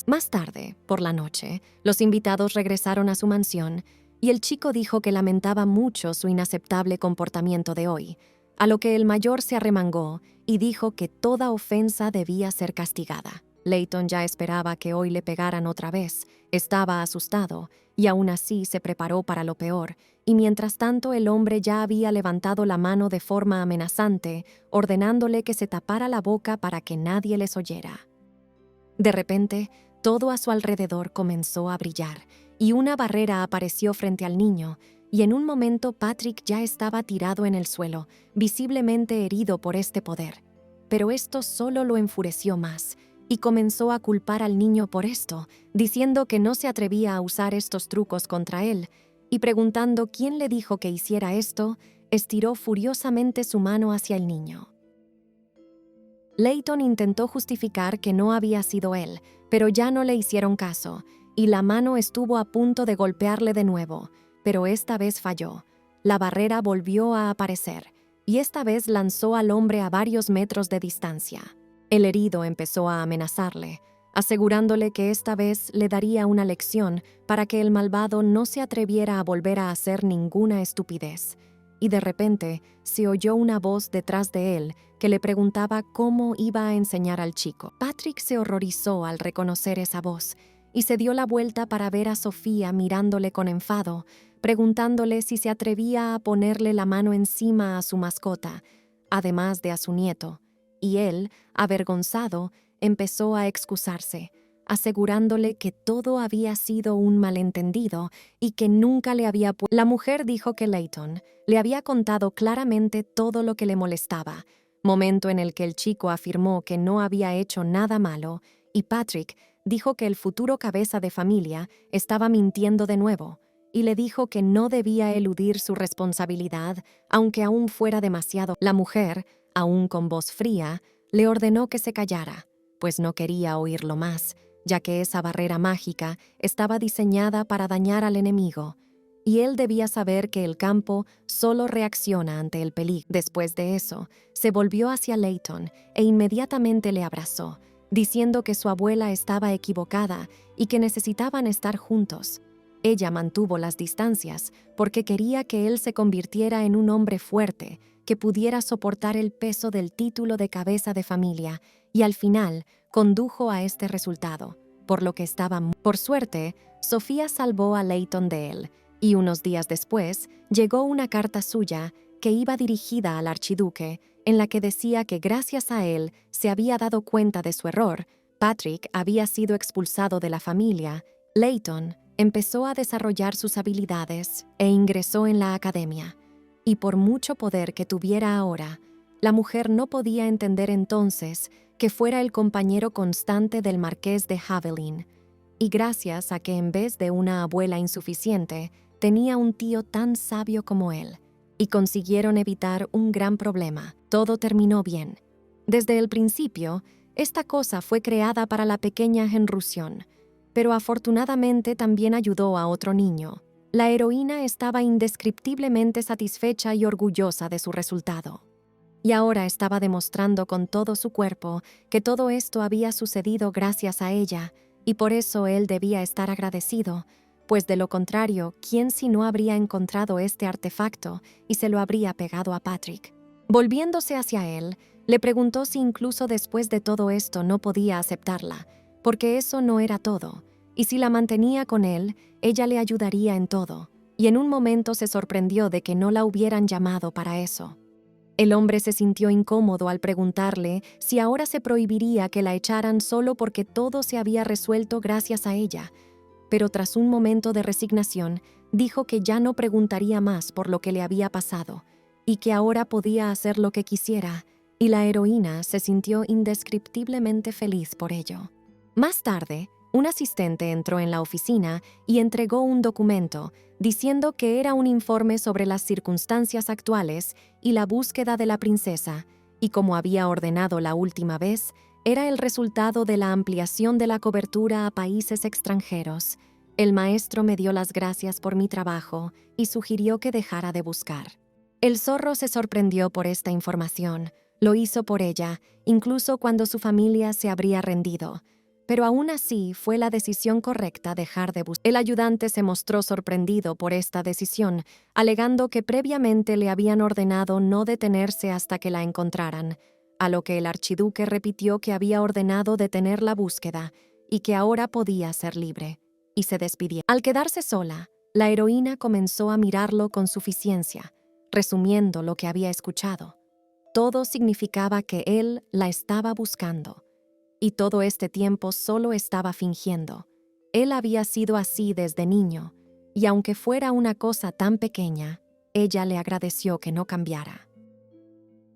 Más tarde, por la noche, los invitados regresaron a su mansión, y el chico dijo que lamentaba mucho su inaceptable comportamiento de hoy, a lo que el mayor se arremangó y dijo que toda ofensa debía ser castigada. Leighton ya esperaba que hoy le pegaran otra vez, estaba asustado, y aún así se preparó para lo peor, y mientras tanto el hombre ya había levantado la mano de forma amenazante, ordenándole que se tapara la boca para que nadie les oyera. De repente, todo a su alrededor comenzó a brillar, y una barrera apareció frente al niño, y en un momento Patrick ya estaba tirado en el suelo, visiblemente herido por este poder. Pero esto solo lo enfureció más, y comenzó a culpar al niño por esto, diciendo que no se atrevía a usar estos trucos contra él, y preguntando quién le dijo que hiciera esto, estiró furiosamente su mano hacia el niño. Layton intentó justificar que no había sido él, pero ya no le hicieron caso, y la mano estuvo a punto de golpearle de nuevo, pero esta vez falló. La barrera volvió a aparecer, y esta vez lanzó al hombre a varios metros de distancia. El herido empezó a amenazarle, asegurándole que esta vez le daría una lección para que el malvado no se atreviera a volver a hacer ninguna estupidez. Y de repente se oyó una voz detrás de él que le preguntaba cómo iba a enseñar al chico. Patrick se horrorizó al reconocer esa voz y se dio la vuelta para ver a Sofía mirándole con enfado, preguntándole si se atrevía a ponerle la mano encima a su mascota, además de a su nieto. Y él, avergonzado, empezó a excusarse, asegurándole que todo había sido un malentendido y que nunca le había La mujer dijo que Layton le había contado claramente todo lo que le molestaba, momento en el que el chico afirmó que no había hecho nada malo, y Patrick dijo que el futuro cabeza de familia estaba mintiendo de nuevo, y le dijo que no debía eludir su responsabilidad, aunque aún fuera demasiado. La mujer, aún con voz fría, le ordenó que se callara, pues no quería oírlo más, ya que esa barrera mágica estaba diseñada para dañar al enemigo, y él debía saber que el campo solo reacciona ante el peligro. Después de eso, se volvió hacia Layton e inmediatamente le abrazó, diciendo que su abuela estaba equivocada y que necesitaban estar juntos. Ella mantuvo las distancias porque quería que él se convirtiera en un hombre fuerte, que pudiera soportar el peso del título de cabeza de familia, y al final condujo a este resultado, por lo que estaba Por suerte, Sofía salvó a Layton de él, y unos días después llegó una carta suya que iba dirigida al archiduque, en la que decía que gracias a él se había dado cuenta de su error, Patrick había sido expulsado de la familia. Layton empezó a desarrollar sus habilidades e ingresó en la academia. Y por mucho poder que tuviera ahora, la mujer no podía entender entonces que fuera el compañero constante del marqués de Havelin, y gracias a que en vez de una abuela insuficiente, tenía un tío tan sabio como él, y consiguieron evitar un gran problema. Todo terminó bien. Desde el principio, esta cosa fue creada para la pequeña Henrusión, pero afortunadamente también ayudó a otro niño. La heroína estaba indescriptiblemente satisfecha y orgullosa de su resultado. Y ahora estaba demostrando con todo su cuerpo que todo esto había sucedido gracias a ella, y por eso él debía estar agradecido, pues de lo contrario, ¿quién si no habría encontrado este artefacto y se lo habría pegado a Patrick? Volviéndose hacia él, le preguntó si incluso después de todo esto no podía aceptarla, porque eso no era todo, y si la mantenía con él, ella le ayudaría en todo, y en un momento se sorprendió de que no la hubieran llamado para eso. El hombre se sintió incómodo al preguntarle si ahora se prohibiría que la echaran solo porque todo se había resuelto gracias a ella, pero tras un momento de resignación, dijo que ya no preguntaría más por lo que le había pasado, y que ahora podía hacer lo que quisiera, y la heroína se sintió indescriptiblemente feliz por ello. Más tarde, un asistente entró en la oficina y entregó un documento diciendo que era un informe sobre las circunstancias actuales y la búsqueda de la princesa, y como había ordenado la última vez, era el resultado de la ampliación de la cobertura a países extranjeros. El maestro me dio las gracias por mi trabajo y sugirió que dejara de buscar. El zorro se sorprendió por esta información. Lo hizo por ella, incluso cuando su familia se habría rendido. Pero aún así fue la decisión correcta dejar de buscar. El ayudante se mostró sorprendido por esta decisión, alegando que previamente le habían ordenado no detenerse hasta que la encontraran, a lo que el archiduque repitió que había ordenado detener la búsqueda y que ahora podía ser libre, y se despidió. Al quedarse sola, La heroína comenzó a mirarlo con suficiencia, resumiendo lo que había escuchado. Todo significaba que él la estaba buscando, y todo este tiempo solo estaba fingiendo. Él había sido así desde niño, y aunque fuera una cosa tan pequeña, ella le agradeció que no cambiara.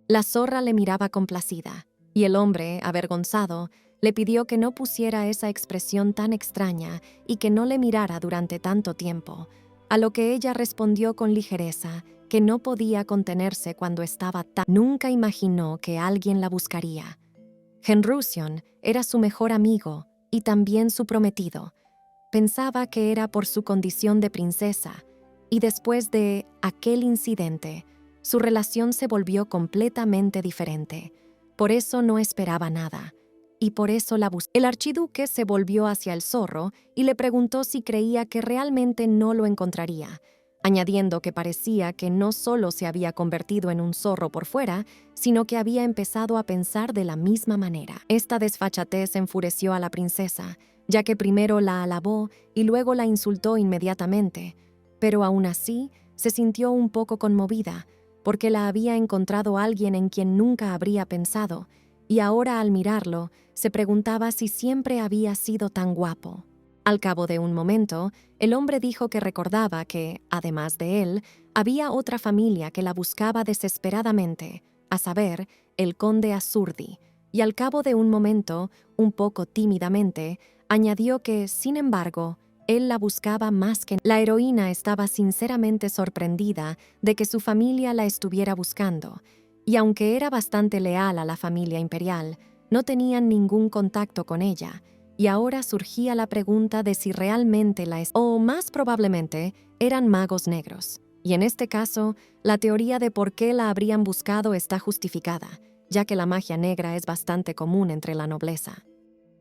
La zorra le miraba complacida, y el hombre, avergonzado, le pidió que no pusiera esa expresión tan extraña y que no le mirara durante tanto tiempo, a lo que ella respondió con ligereza que no podía contenerse cuando estaba tan... Nunca imaginó que alguien la buscaría. Henrusion era su mejor amigo y también su prometido. Pensaba que era por su condición de princesa, y después de aquel incidente, su relación se volvió completamente diferente. Por eso no esperaba nada, y por eso la buscó. El archiduque se volvió hacia el zorro y le preguntó si creía que realmente no lo encontraría, añadiendo que parecía que no solo se había convertido en un zorro por fuera, sino que había empezado a pensar de la misma manera. Esta desfachatez enfureció a la princesa, ya que primero la alabó y luego la insultó inmediatamente, pero aún así se sintió un poco conmovida, porque la había encontrado alguien en quien nunca habría pensado, y ahora al mirarlo, se preguntaba si siempre había sido tan guapo. Al cabo de un momento, el hombre dijo que recordaba que, además de él, había otra familia que la buscaba desesperadamente, a saber, el conde Azurdi, y al cabo de un momento, un poco tímidamente, añadió que, sin embargo, él la buscaba más que... La heroína estaba sinceramente sorprendida de que su familia la estuviera buscando, y aunque era bastante leal a la familia imperial, no tenían ningún contacto con ella, y ahora surgía la pregunta de si realmente o más probablemente eran magos negros. Y en este caso, la teoría de por qué la habrían buscado está justificada, ya que la magia negra es bastante común entre la nobleza.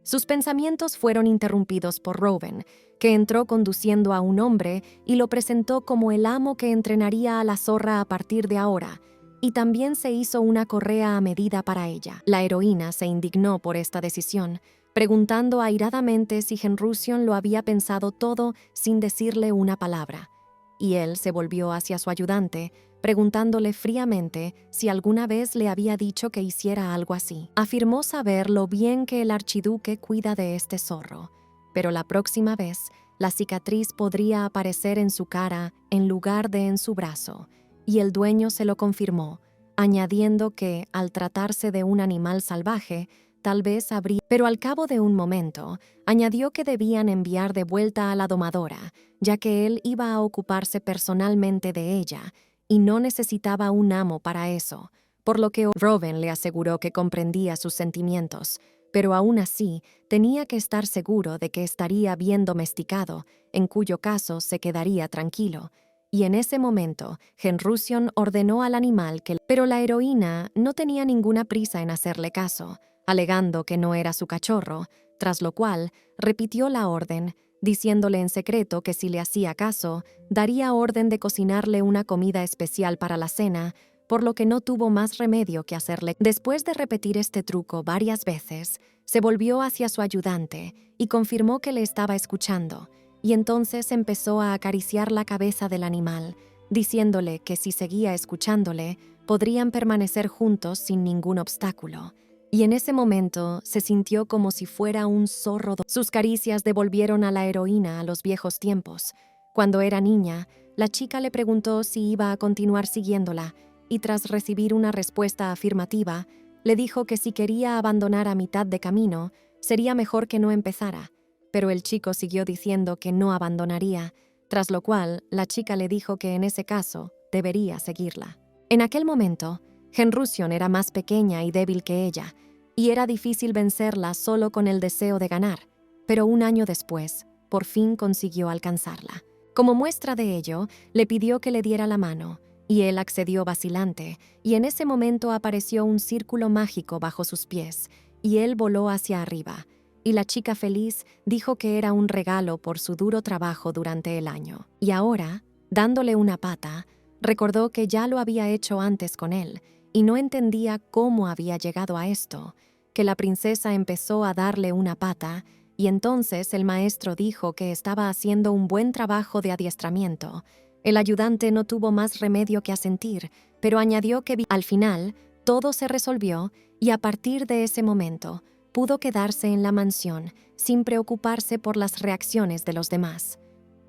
Sus pensamientos fueron interrumpidos por Rowan, que entró conduciendo a un hombre y lo presentó como el amo que entrenaría a la zorra a partir de ahora, y también se hizo una correa a medida para ella. La heroína se indignó por esta decisión, preguntando airadamente si Henrusion lo había pensado todo sin decirle una palabra, y él se volvió hacia su ayudante, preguntándole fríamente si alguna vez le había dicho que hiciera algo así. Afirmó saber lo bien que el archiduque cuida de este zorro, pero la próxima vez la cicatriz podría aparecer en su cara en lugar de en su brazo, y el dueño se lo confirmó, añadiendo que, al tratarse de un animal salvaje, tal vez habría... Pero al cabo de un momento, añadió que debían enviar de vuelta a la domadora, ya que él iba a ocuparse personalmente de ella, y no necesitaba un amo para eso, por lo que Rowan le aseguró que comprendía sus sentimientos, pero aún así tenía que estar seguro de que estaría bien domesticado, en cuyo caso se quedaría tranquilo. Y en ese momento, Henrusion ordenó al animal que... Pero la heroína no tenía ninguna prisa en hacerle caso, alegando que no era su cachorro, tras lo cual repitió la orden, diciéndole en secreto que si le hacía caso, daría orden de cocinarle una comida especial para la cena, por lo que no tuvo más remedio que hacerle. Después de repetir este truco varias veces, se volvió hacia su ayudante y confirmó que le estaba escuchando, y entonces empezó a acariciar la cabeza del animal, diciéndole que si seguía escuchándole, podrían permanecer juntos sin ningún obstáculo. Y en ese momento se sintió como si fuera un zorro. Sus caricias devolvieron a la heroína a los viejos tiempos. Cuando era niña, la chica le preguntó si iba a continuar siguiéndola, y tras recibir una respuesta afirmativa, le dijo que si quería abandonar a mitad de camino, sería mejor que no empezara. Pero el chico siguió diciendo que no abandonaría, tras lo cual la chica le dijo que en ese caso debería seguirla. En aquel momento, Henrusion era más pequeña y débil que ella, y era difícil vencerla solo con el deseo de ganar, pero un año después, por fin consiguió alcanzarla. Como muestra de ello, le pidió que le diera la mano, y él accedió vacilante, y en ese momento apareció un círculo mágico bajo sus pies, y él voló hacia arriba, y la chica feliz dijo que era un regalo por su duro trabajo durante el año. Y ahora, dándole una pata, recordó que ya lo había hecho antes con él, y no entendía cómo había llegado a esto, que la princesa empezó a darle una pata, y entonces el maestro dijo que estaba haciendo un buen trabajo de adiestramiento. El ayudante no tuvo más remedio que asentir, pero añadió que al final todo se resolvió y a partir de ese momento pudo quedarse en la mansión sin preocuparse por las reacciones de los demás.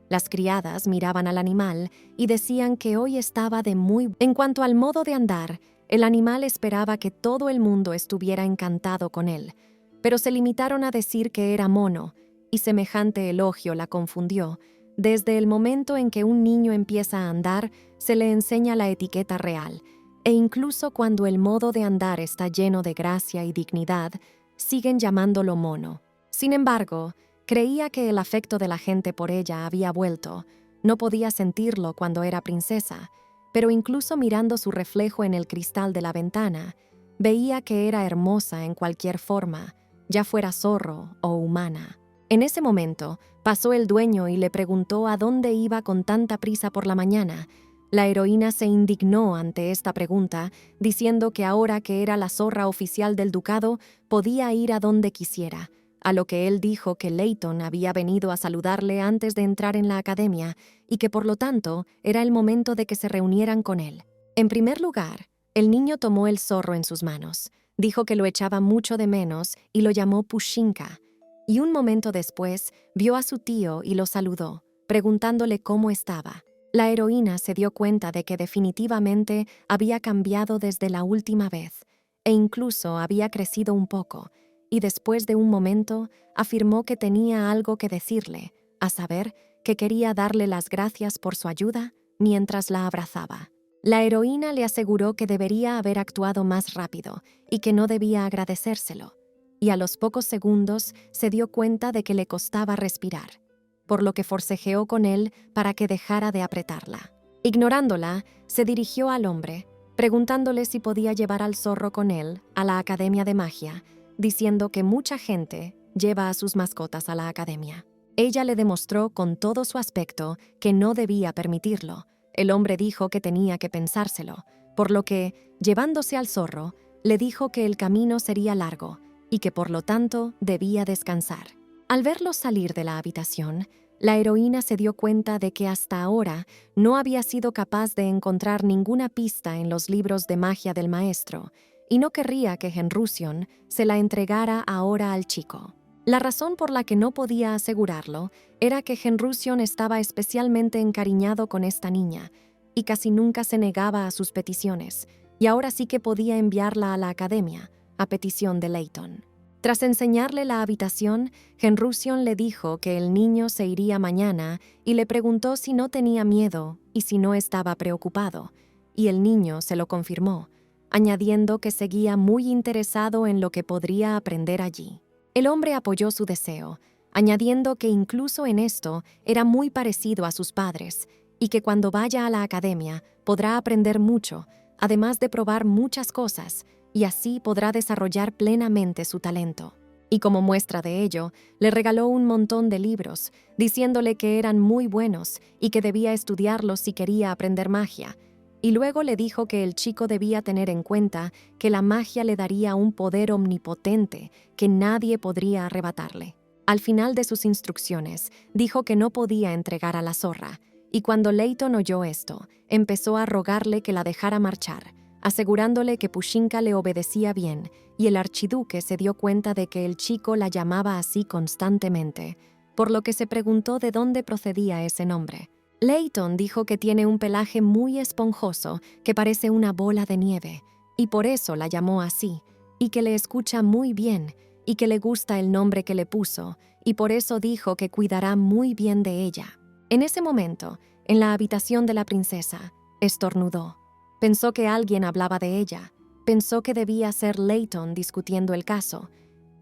Las criadas miraban al animal y decían que hoy estaba de muy... En cuanto al modo de andar, el animal esperaba que todo el mundo estuviera encantado con él, pero se limitaron a decir que era mono, y semejante elogio la confundió. Desde el momento en que un niño empieza a andar, se le enseña la etiqueta real, e incluso cuando el modo de andar está lleno de gracia y dignidad, siguen llamándolo mono. Sin embargo, creía que el afecto de la gente por ella había vuelto. No podía sentirlo cuando era princesa, pero incluso mirando su reflejo en el cristal de la ventana, veía que era hermosa en cualquier forma, ya fuera zorro o humana. En ese momento, pasó el dueño y le preguntó a dónde iba con tanta prisa por la mañana. La heroína se indignó ante esta pregunta, diciendo que ahora que era la zorra oficial del ducado, podía ir a donde quisiera, a lo que él dijo que Leighton había venido a saludarle antes de entrar en la academia y que por lo tanto era el momento de que se reunieran con él. En primer lugar, el niño tomó el zorro en sus manos, dijo que lo echaba mucho de menos y lo llamó Pushinka, y un momento después vio a su tío y lo saludó, preguntándole cómo estaba. La heroína se dio cuenta de que definitivamente había cambiado desde la última vez, e incluso había crecido un poco, y después de un momento afirmó que tenía algo que decirle, a saber, que quería darle las gracias por su ayuda mientras la abrazaba. La heroína le aseguró que debería haber actuado más rápido y que no debía agradecérselo, y a los pocos segundos se dio cuenta de que le costaba respirar, por lo que forcejeó con él para que dejara de apretarla. Ignorándola, se dirigió al hombre, preguntándole si podía llevar al zorro con él a la Academia de Magia, diciendo que mucha gente lleva a sus mascotas a la academia. Ella le demostró con todo su aspecto que no debía permitirlo. El hombre dijo que tenía que pensárselo, por lo que, llevándose al zorro, le dijo que el camino sería largo y que por lo tanto debía descansar. Al verlos salir de la habitación, la heroína se dio cuenta de que hasta ahora no había sido capaz de encontrar ninguna pista en los libros de magia del maestro, y no querría que Henrusion se la entregara ahora al chico. La razón por la que no podía asegurarlo era que Henrusion estaba especialmente encariñado con esta niña y casi nunca se negaba a sus peticiones, y ahora sí que podía enviarla a la academia, a petición de Leighton. Tras enseñarle la habitación, Henrusion le dijo que el niño se iría mañana y le preguntó si no tenía miedo y si no estaba preocupado, y el niño se lo confirmó, añadiendo que seguía muy interesado en lo que podría aprender allí. El hombre apoyó su deseo, añadiendo que incluso en esto era muy parecido a sus padres y que cuando vaya a la academia podrá aprender mucho, además de probar muchas cosas, y así podrá desarrollar plenamente su talento. Y como muestra de ello, le regaló un montón de libros, diciéndole que eran muy buenos y que debía estudiarlos si quería aprender magia. Y luego le dijo que el chico debía tener en cuenta que la magia le daría un poder omnipotente que nadie podría arrebatarle. Al final de sus instrucciones, dijo que no podía entregar a la zorra, y cuando Leighton oyó esto, empezó a rogarle que la dejara marchar, asegurándole que Pushinka le obedecía bien, y el archiduque se dio cuenta de que el chico la llamaba así constantemente, por lo que se preguntó de dónde procedía ese nombre. Leighton dijo que tiene un pelaje muy esponjoso que parece una bola de nieve, y por eso la llamó así, y que le escucha muy bien, y que le gusta el nombre que le puso, y por eso dijo que cuidará muy bien de ella. En ese momento, en la habitación de la princesa, estornudó. Pensó que alguien hablaba de ella, pensó que debía ser Leighton discutiendo el caso,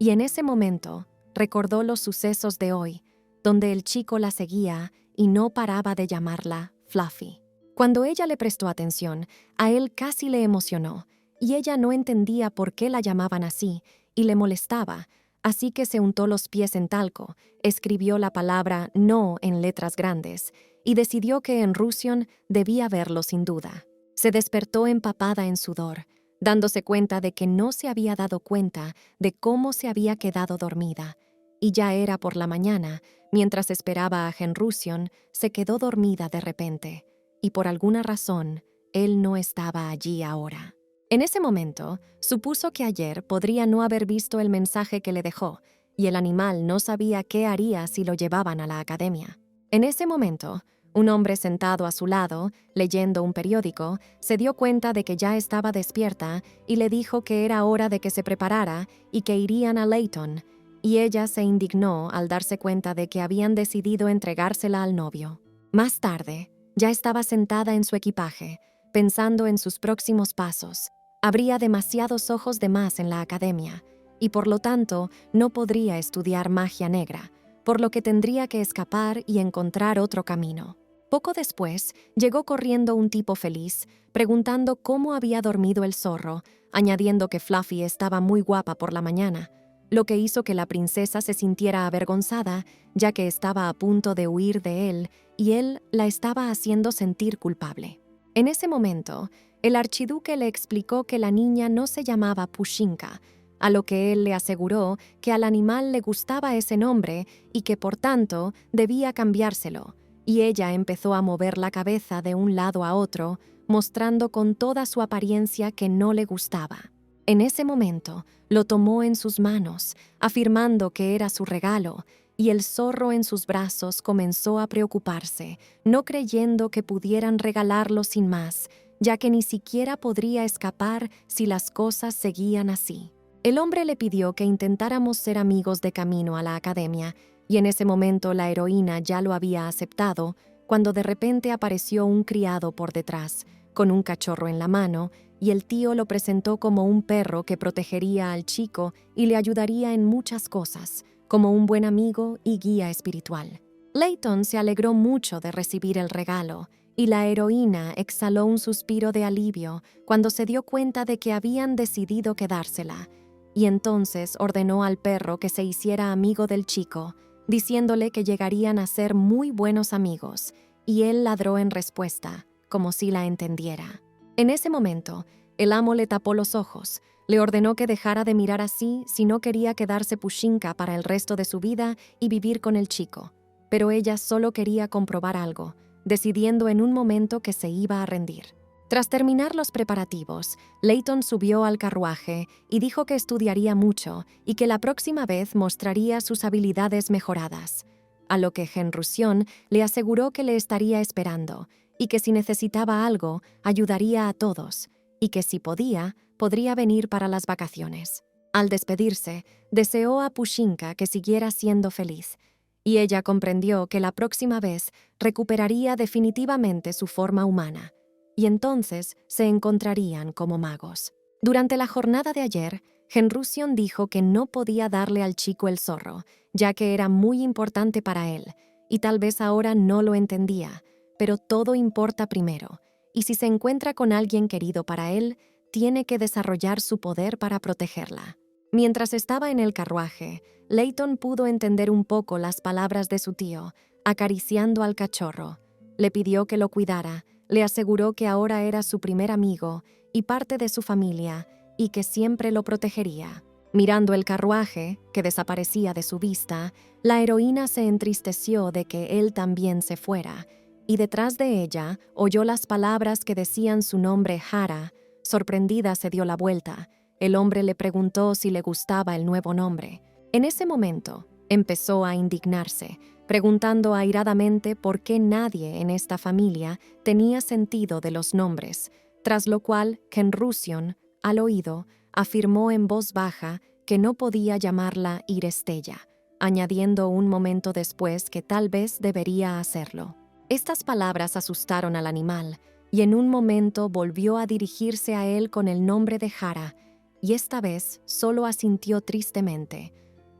y en ese momento recordó los sucesos de hoy, donde el chico la seguía y no paraba de llamarla Fluffy. Cuando ella le prestó atención, a él casi le emocionó, y ella no entendía por qué la llamaban así, y le molestaba, así que se untó los pies en talco, escribió la palabra no en letras grandes, y decidió que Henrusion debía verlo sin duda. Se despertó empapada en sudor, dándose cuenta de que no se había dado cuenta de cómo se había quedado dormida, y ya era por la mañana. Mientras esperaba a Genrusion, se quedó dormida de repente, y por alguna razón, él no estaba allí ahora. En ese momento, supuso que ayer podría no haber visto el mensaje que le dejó, y el animal no sabía qué haría si lo llevaban a la academia. En ese momento, un hombre sentado a su lado, leyendo un periódico, se dio cuenta de que ya estaba despierta y le dijo que era hora de que se preparara y que irían a Layton, y ella se indignó al darse cuenta de que habían decidido entregársela al novio. Más tarde, ya estaba sentada en su equipaje, pensando en sus próximos pasos. Habría demasiados ojos de más en la academia, y por lo tanto no podría estudiar magia negra, por lo que tendría que escapar y encontrar otro camino. Poco después, llegó corriendo un tipo feliz, preguntando cómo había dormido el zorro, añadiendo que Fluffy estaba muy guapa por la mañana, lo que hizo que la princesa se sintiera avergonzada, ya que estaba a punto de huir de él y él la estaba haciendo sentir culpable. En ese momento, el archiduque le explicó que la niña no se llamaba Pushinka, a lo que él le aseguró que al animal le gustaba ese nombre y que por tanto debía cambiárselo, y ella empezó a mover la cabeza de un lado a otro, mostrando con toda su apariencia que no le gustaba. En ese momento, lo tomó en sus manos, afirmando que era su regalo, y el zorro en sus brazos comenzó a preocuparse, no creyendo que pudieran regalarlo sin más, ya que ni siquiera podría escapar si las cosas seguían así. El hombre le pidió que intentáramos ser amigos de camino a la academia, y en ese momento la heroína ya lo había aceptado, cuando de repente apareció un criado por detrás, con un cachorro en la mano, y el tío lo presentó como un perro que protegería al chico y le ayudaría en muchas cosas, como un buen amigo y guía espiritual. Layton se alegró mucho de recibir el regalo, y la heroína exhaló un suspiro de alivio cuando se dio cuenta de que habían decidido quedársela, y entonces ordenó al perro que se hiciera amigo del chico, diciéndole que llegarían a ser muy buenos amigos, y él ladró en respuesta, como si la entendiera. En ese momento, el amo le tapó los ojos, le ordenó que dejara de mirar así si no quería quedarse Pushinka para el resto de su vida y vivir con el chico. Pero ella solo quería comprobar algo, decidiendo en un momento que se iba a rendir. Tras terminar los preparativos, Layton subió al carruaje y dijo que estudiaría mucho y que la próxima vez mostraría sus habilidades mejoradas, a lo que Genrusion le aseguró que le estaría esperando y que si necesitaba algo, ayudaría a todos, y que si podía, podría venir para las vacaciones. Al despedirse, deseó a Pushinka que siguiera siendo feliz, y ella comprendió que la próxima vez recuperaría definitivamente su forma humana, y entonces se encontrarían como magos. Durante la jornada de ayer, Genrusion dijo que no podía darle al chico el zorro, ya que era muy importante para él, y tal vez ahora no lo entendía, pero todo importa primero, y si se encuentra con alguien querido para él, tiene que desarrollar su poder para protegerla. Mientras estaba en el carruaje, Layton pudo entender un poco las palabras de su tío, acariciando al cachorro. Le pidió que lo cuidara, le aseguró que ahora era su primer amigo y parte de su familia, y que siempre lo protegería. Mirando el carruaje, que desaparecía de su vista, la heroína se entristeció de que él también se fuera, y detrás de ella oyó las palabras que decían su nombre Hara. Sorprendida se dio la vuelta. El hombre le preguntó si le gustaba el nuevo nombre. En ese momento, empezó a indignarse, preguntando airadamente por qué nadie en esta familia tenía sentido de los nombres, tras lo cual Genrusion, al oído, afirmó en voz baja que no podía llamarla Irestella, añadiendo un momento después que tal vez debería hacerlo. Estas palabras asustaron al animal, y en un momento volvió a dirigirse a él con el nombre de Hara, y esta vez solo asintió tristemente.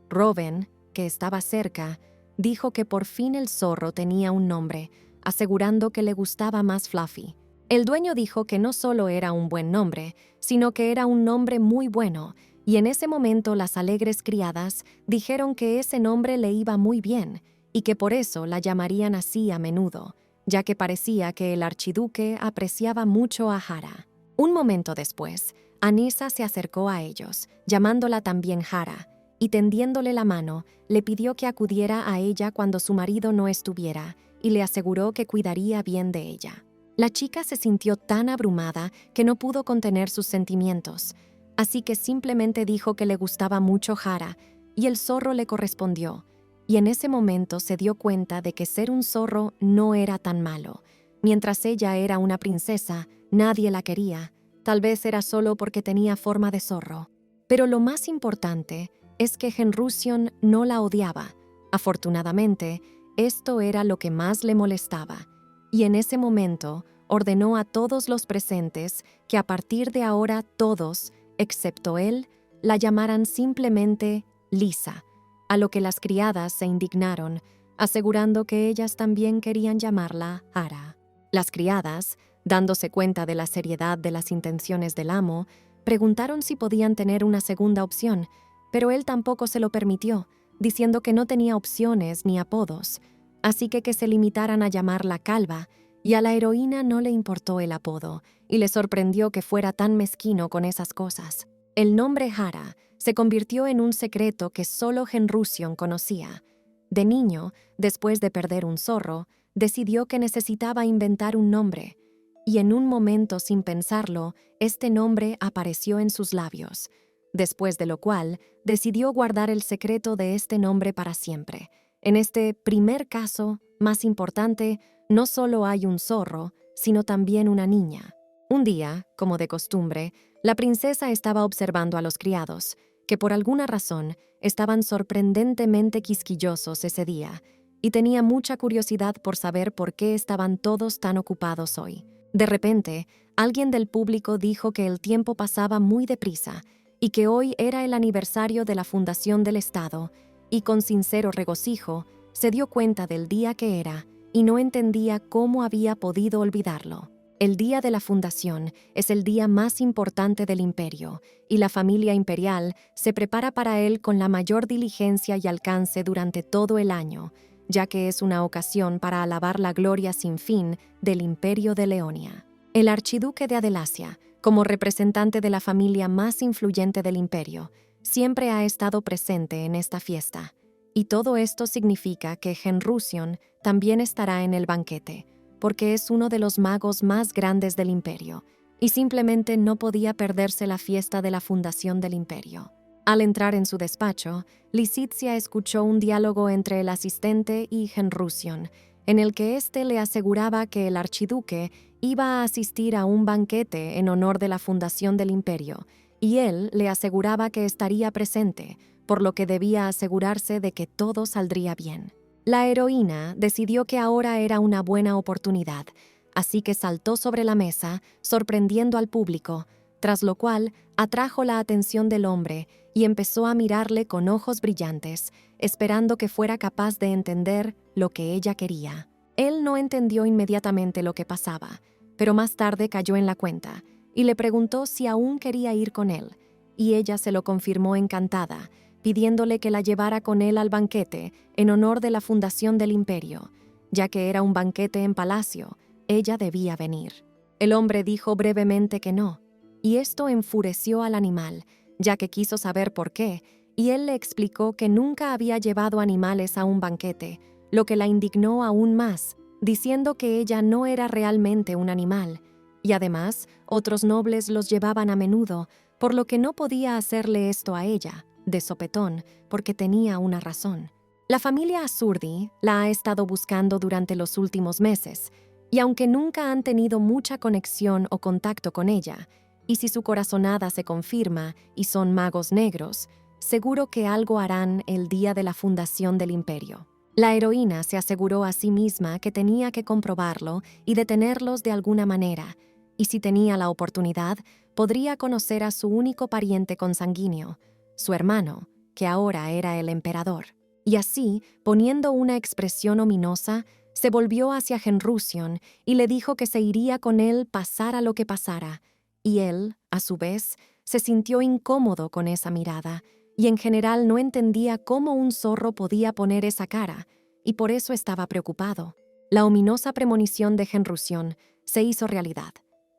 Robin, que estaba cerca, dijo que por fin el zorro tenía un nombre, asegurando que le gustaba más Fluffy. El dueño dijo que no solo era un buen nombre, sino que era un nombre muy bueno, y en ese momento las alegres criadas dijeron que ese nombre le iba muy bien, y que por eso la llamarían así a menudo, ya que parecía que el archiduque apreciaba mucho a Hara. Un momento después, Anissa se acercó a ellos, llamándola también Hara, y tendiéndole la mano, le pidió que acudiera a ella cuando su marido no estuviera y le aseguró que cuidaría bien de ella. La chica se sintió tan abrumada que no pudo contener sus sentimientos, así que simplemente dijo que le gustaba mucho Hara y el zorro le correspondió, y en ese momento se dio cuenta de que ser un zorro no era tan malo. Mientras ella era una princesa, nadie la quería, tal vez era solo porque tenía forma de zorro. Pero lo más importante es que Genrusion no la odiaba. Afortunadamente, esto era lo que más le molestaba, y en ese momento ordenó a todos los presentes que a partir de ahora todos, excepto él, la llamaran simplemente Lisa, a lo que las criadas se indignaron, asegurando que ellas también querían llamarla Hara. Las criadas, dándose cuenta de la seriedad de las intenciones del amo, preguntaron si podían tener una segunda opción, pero él tampoco se lo permitió, diciendo que no tenía opciones ni apodos, así que se limitaran a llamarla Calva, y a la heroína no le importó el apodo, y le sorprendió que fuera tan mezquino con esas cosas. El nombre Hara se convirtió en un secreto que solo Genrusion conocía. De niño, después de perder un zorro, decidió que necesitaba inventar un nombre, y en un momento sin pensarlo, este nombre apareció en sus labios, después de lo cual decidió guardar el secreto de este nombre para siempre. En este primer caso, más importante, no solo hay un zorro, sino también una niña. Un día, como de costumbre, la princesa estaba observando a los criados, que por alguna razón estaban sorprendentemente quisquillosos ese día, y tenía mucha curiosidad por saber por qué estaban todos tan ocupados hoy. De repente, alguien del público dijo que el tiempo pasaba muy deprisa y que hoy era el aniversario de la fundación del Estado, y con sincero regocijo se dio cuenta del día que era y no entendía cómo había podido olvidarlo. El día de la fundación es el día más importante del imperio, y la familia imperial se prepara para él con la mayor diligencia y alcance durante todo el año, ya que es una ocasión para alabar la gloria sin fin del imperio de Leonia. El archiduque de Adelasia, como representante de la familia más influyente del imperio, siempre ha estado presente en esta fiesta, y todo esto significa que Genrusion también estará en el banquete, porque es uno de los magos más grandes del imperio, y simplemente no podía perderse la fiesta de la fundación del imperio. Al entrar en su despacho, Lisitzia escuchó un diálogo entre el asistente y Genrusion, en el que éste le aseguraba que el archiduque iba a asistir a un banquete en honor de la fundación del imperio, y él le aseguraba que estaría presente, por lo que debía asegurarse de que todo saldría bien. La heroína decidió que ahora era una buena oportunidad, así que saltó sobre la mesa, sorprendiendo al público, tras lo cual atrajo la atención del hombre y empezó a mirarle con ojos brillantes, esperando que fuera capaz de entender lo que ella quería. Él no entendió inmediatamente lo que pasaba, pero más tarde cayó en la cuenta y le preguntó si aún quería ir con él, y ella se lo confirmó encantada, pidiéndole que la llevara con él al banquete en honor de la fundación del imperio. Ya que era un banquete en palacio, ella debía venir. El hombre dijo brevemente que no, y esto enfureció al animal, ya que quiso saber por qué, y él le explicó que nunca había llevado animales a un banquete, lo que la indignó aún más, diciendo que ella no era realmente un animal, y además otros nobles los llevaban a menudo, por lo que no podía hacerle esto a ella, de sopetón, porque tenía una razón. La familia Azurdi la ha estado buscando durante los últimos meses, y aunque nunca han tenido mucha conexión o contacto con ella, y si su corazonada se confirma y son magos negros, seguro que algo harán el día de la fundación del imperio. La heroína se aseguró a sí misma que tenía que comprobarlo y detenerlos de alguna manera, y si tenía la oportunidad, podría conocer a su único pariente consanguíneo, su hermano, que ahora era el emperador. Y así, poniendo una expresión ominosa, se volvió hacia Genrusion y le dijo que se iría con él pasara lo que pasara, y él, a su vez, se sintió incómodo con esa mirada, y en general no entendía cómo un zorro podía poner esa cara, y por eso estaba preocupado. La ominosa premonición de Genrusion se hizo realidad,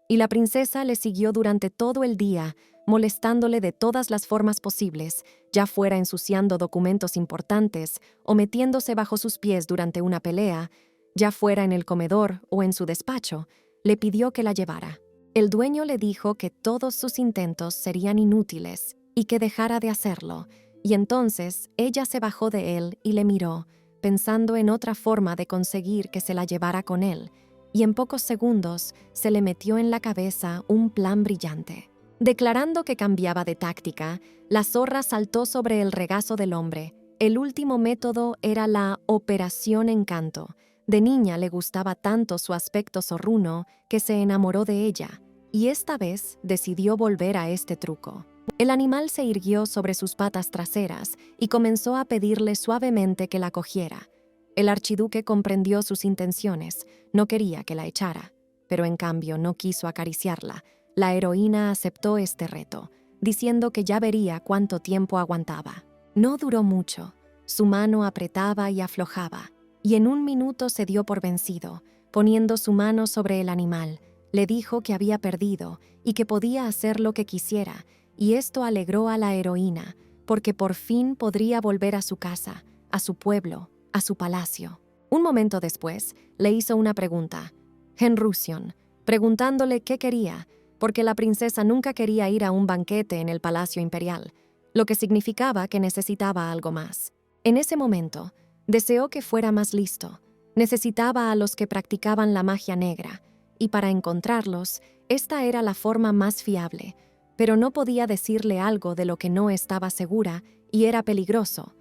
y la princesa le siguió durante todo el día, molestándole de todas las formas posibles, ya fuera ensuciando documentos importantes o metiéndose bajo sus pies durante una pelea, ya fuera en el comedor o en su despacho, le pidió que la llevara. El dueño le dijo que todos sus intentos serían inútiles y que dejara de hacerlo, y entonces ella se bajó de él y le miró, pensando en otra forma de conseguir que se la llevara con él, y en pocos segundos se le metió en la cabeza un plan brillante. Declarando que cambiaba de táctica, la zorra saltó sobre el regazo del hombre. El último método era la Operación Encanto. De niña le gustaba tanto su aspecto zorruno que se enamoró de ella, y esta vez decidió volver a este truco. El animal se irguió sobre sus patas traseras y comenzó a pedirle suavemente que la cogiera. El archiduque comprendió sus intenciones, no quería que la echara, pero en cambio no quiso acariciarla. La heroína aceptó este reto, diciendo que ya vería cuánto tiempo aguantaba. No duró mucho, su mano apretaba y aflojaba, y en un minuto se dio por vencido, poniendo su mano sobre el animal. Le dijo que había perdido y que podía hacer lo que quisiera, y esto alegró a la heroína, porque por fin podría volver a su casa, a su pueblo, a su palacio. Un momento después, le hizo una pregunta, Henrusion, preguntándole qué quería, porque la princesa nunca quería ir a un banquete en el palacio imperial, lo que significaba que necesitaba algo más. En ese momento, deseó que fuera más listo. Necesitaba a los que practicaban la magia negra, y para encontrarlos, esta era la forma más fiable, pero no podía decirle algo de lo que no estaba segura y era peligroso.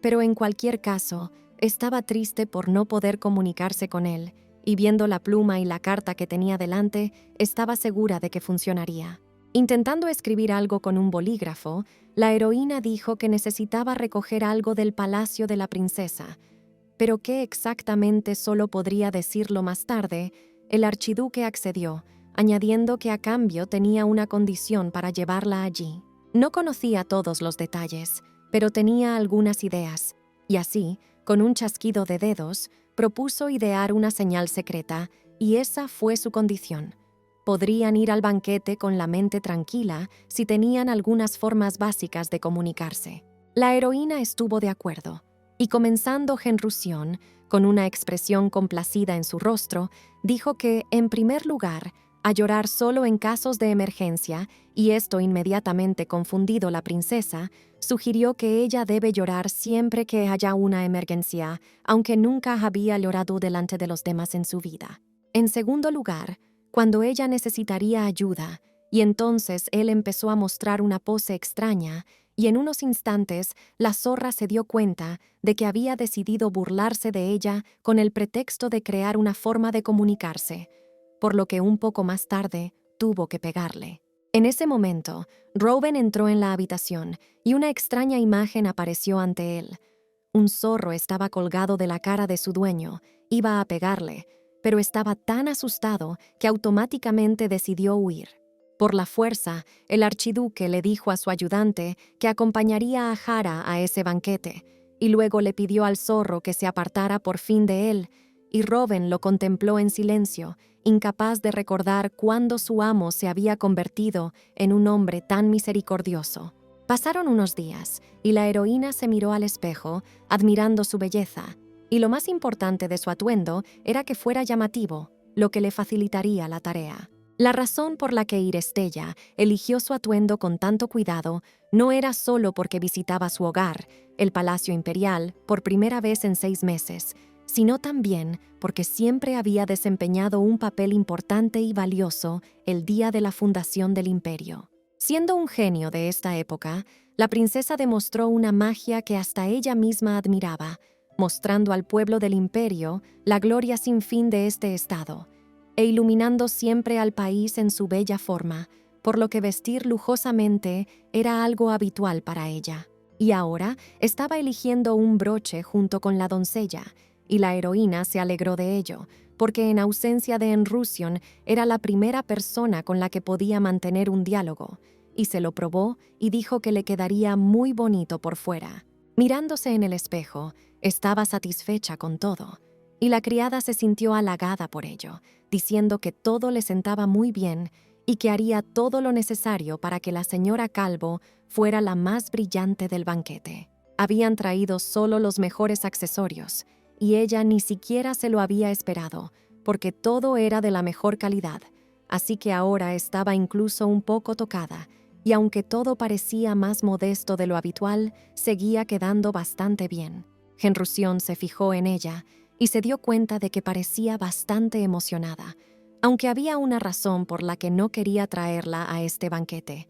Pero en cualquier caso, estaba triste por no poder comunicarse con él, y viendo la pluma y la carta que tenía delante, estaba segura de que funcionaría. Intentando escribir algo con un bolígrafo, la heroína dijo que necesitaba recoger algo del palacio de la princesa, pero qué exactamente solo podría decirlo más tarde. El archiduque accedió, añadiendo que a cambio tenía una condición para llevarla allí. No conocía todos los detalles, pero tenía algunas ideas, y así, con un chasquido de dedos, propuso idear una señal secreta, y esa fue su condición. Podrían ir al banquete con la mente tranquila si tenían algunas formas básicas de comunicarse. La heroína estuvo de acuerdo, y comenzando Henrusion, con una expresión complacida en su rostro, dijo que, en primer lugar, a llorar solo en casos de emergencia, y esto inmediatamente confundido la princesa, sugirió que ella debe llorar siempre que haya una emergencia, aunque nunca había llorado delante de los demás en su vida. En segundo lugar, cuando ella necesitaría ayuda, y entonces él empezó a mostrar una pose extraña, y en unos instantes la zorra se dio cuenta de que había decidido burlarse de ella con el pretexto de crear una forma de comunicarse, por lo que un poco más tarde tuvo que pegarle. En ese momento, Reuben entró en la habitación y una extraña imagen apareció ante él. Un zorro estaba colgado de la cara de su dueño, iba a pegarle, pero estaba tan asustado que automáticamente decidió huir. Por la fuerza, el archiduque le dijo a su ayudante que acompañaría a Jara a ese banquete, y luego le pidió al zorro que se apartara por fin de él, y Reuben lo contempló en silencio, incapaz de recordar cuándo su amo se había convertido en un hombre tan misericordioso. Pasaron unos días, y la heroína se miró al espejo, admirando su belleza, y lo más importante de su atuendo era que fuera llamativo, lo que le facilitaría la tarea. La razón por la que Irestella eligió su atuendo con tanto cuidado no era solo porque visitaba su hogar, el Palacio Imperial, por primera vez en 6 meses, sino también porque siempre había desempeñado un papel importante y valioso el día de la fundación del imperio. Siendo un genio de esta época, la princesa demostró una magia que hasta ella misma admiraba, mostrando al pueblo del imperio la gloria sin fin de este estado, e iluminando siempre al país en su bella forma, por lo que vestir lujosamente era algo habitual para ella. Y ahora estaba eligiendo un broche junto con la doncella, y la heroína se alegró de ello, porque en ausencia de Henrusion era la primera persona con la que podía mantener un diálogo, y se lo probó y dijo que le quedaría muy bonito por fuera. Mirándose en el espejo, estaba satisfecha con todo, y la criada se sintió halagada por ello, diciendo que todo le sentaba muy bien y que haría todo lo necesario para que la señora Calvo fuera la más brillante del banquete. Habían traído solo los mejores accesorios, y ella ni siquiera se lo había esperado, porque todo era de la mejor calidad, así que ahora estaba incluso un poco tocada, y aunque todo parecía más modesto de lo habitual, seguía quedando bastante bien. Genrución se fijó en ella y se dio cuenta de que parecía bastante emocionada, aunque había una razón por la que no quería traerla a este banquete.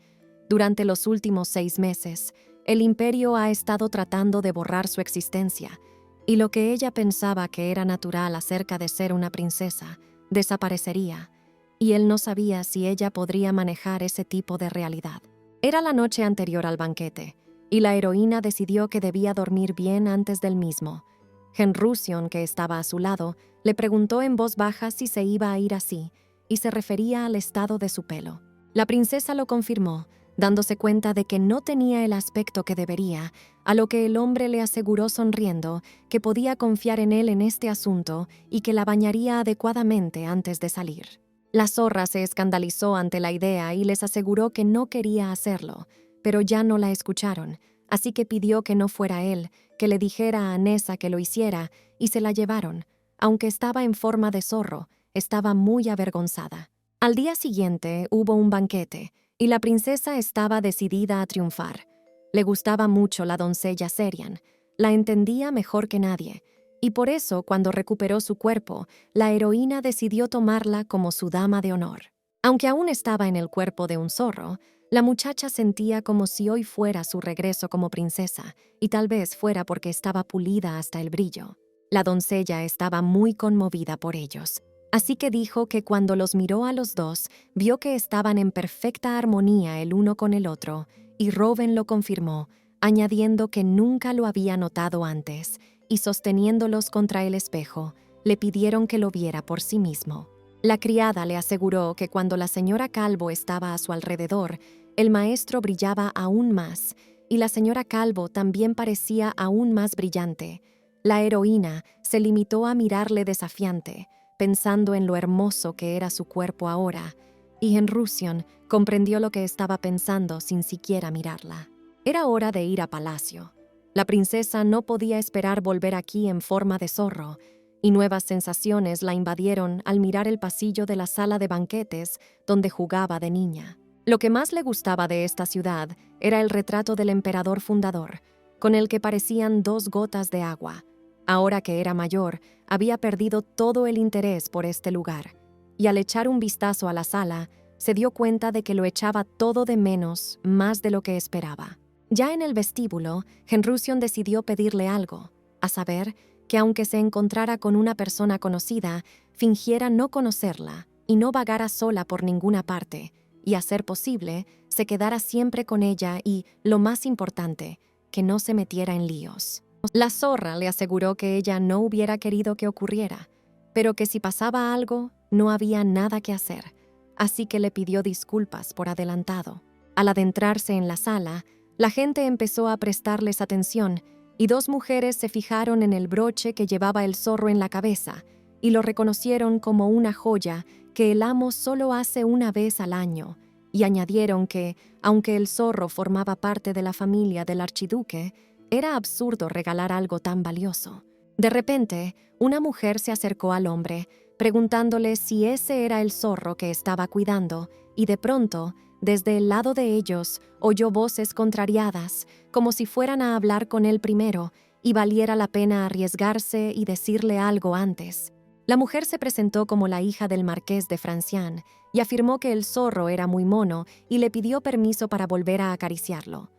Durante los últimos 6 meses, el imperio ha estado tratando de borrar su existencia, y lo que ella pensaba que era natural acerca de ser una princesa desaparecería, y él no sabía si ella podría manejar ese tipo de realidad. Era la noche anterior al banquete, y la heroína decidió que debía dormir bien antes del mismo. Genrución, que estaba a su lado, le preguntó en voz baja si se iba a ir así, y se refería al estado de su pelo. La princesa lo confirmó, dándose cuenta de que no tenía el aspecto que debería, a lo que el hombre le aseguró sonriendo que podía confiar en él en este asunto y que la bañaría adecuadamente antes de salir. La zorra se escandalizó ante la idea y les aseguró que no quería hacerlo, pero ya no la escucharon, así que pidió que no fuera él, que le dijera a Nessa que lo hiciera, y se la llevaron. Aunque estaba en forma de zorro, estaba muy avergonzada. Al día siguiente hubo un banquete, y la princesa estaba decidida a triunfar. Le gustaba mucho la doncella Serian, la entendía mejor que nadie, y por eso, cuando recuperó su cuerpo, la heroína decidió tomarla como su dama de honor. Aunque aún estaba en el cuerpo de un zorro, la muchacha sentía como si hoy fuera su regreso como princesa, y tal vez fuera porque estaba pulida hasta el brillo. La doncella estaba muy conmovida por ellos, así que dijo que cuando los miró a los dos, vio que estaban en perfecta armonía el uno con el otro, y Rowen lo confirmó, añadiendo que nunca lo había notado antes, y sosteniéndolos contra el espejo, le pidieron que lo viera por sí mismo. La criada le aseguró que cuando la señora Calvo estaba a su alrededor, el maestro brillaba aún más, y la señora Calvo también parecía aún más brillante. La heroína se limitó a mirarle desafiante, pensando en lo hermoso que era su cuerpo ahora, y Genrución comprendió lo que estaba pensando sin siquiera mirarla. Era hora de ir a palacio. La princesa no podía esperar volver aquí en forma de zorro, y nuevas sensaciones la invadieron al mirar el pasillo de la sala de banquetes donde jugaba de niña. Lo que más le gustaba de esta ciudad era el retrato del emperador fundador, con el que parecían 2 gotas de agua. Ahora que era mayor, había perdido todo el interés por este lugar, y al echar un vistazo a la sala, se dio cuenta de que lo echaba todo de menos, más de lo que esperaba. Ya en el vestíbulo, Genrución decidió pedirle algo, a saber, que aunque se encontrara con una persona conocida, fingiera no conocerla y no vagara sola por ninguna parte, y a ser posible, se quedara siempre con ella y, lo más importante, que no se metiera en líos. La zorra le aseguró que ella no hubiera querido que ocurriera, pero que si pasaba algo, no había nada que hacer, así que le pidió disculpas por adelantado. Al adentrarse en la sala, la gente empezó a prestarles atención, y 2 mujeres se fijaron en el broche que llevaba el zorro en la cabeza y lo reconocieron como una joya que el amo solo hace una vez al año, y añadieron que, aunque el zorro formaba parte de la familia del archiduque, era absurdo regalar algo tan valioso. De repente, una mujer se acercó al hombre, preguntándole si ese era el zorro que estaba cuidando, y de pronto, desde el lado de ellos, oyó voces contrariadas, como si fueran a hablar con él primero, y valiera la pena arriesgarse y decirle algo antes. La mujer se presentó como la hija del marqués de Francián, y afirmó que el zorro era muy mono y le pidió permiso para volver a acariciarlo.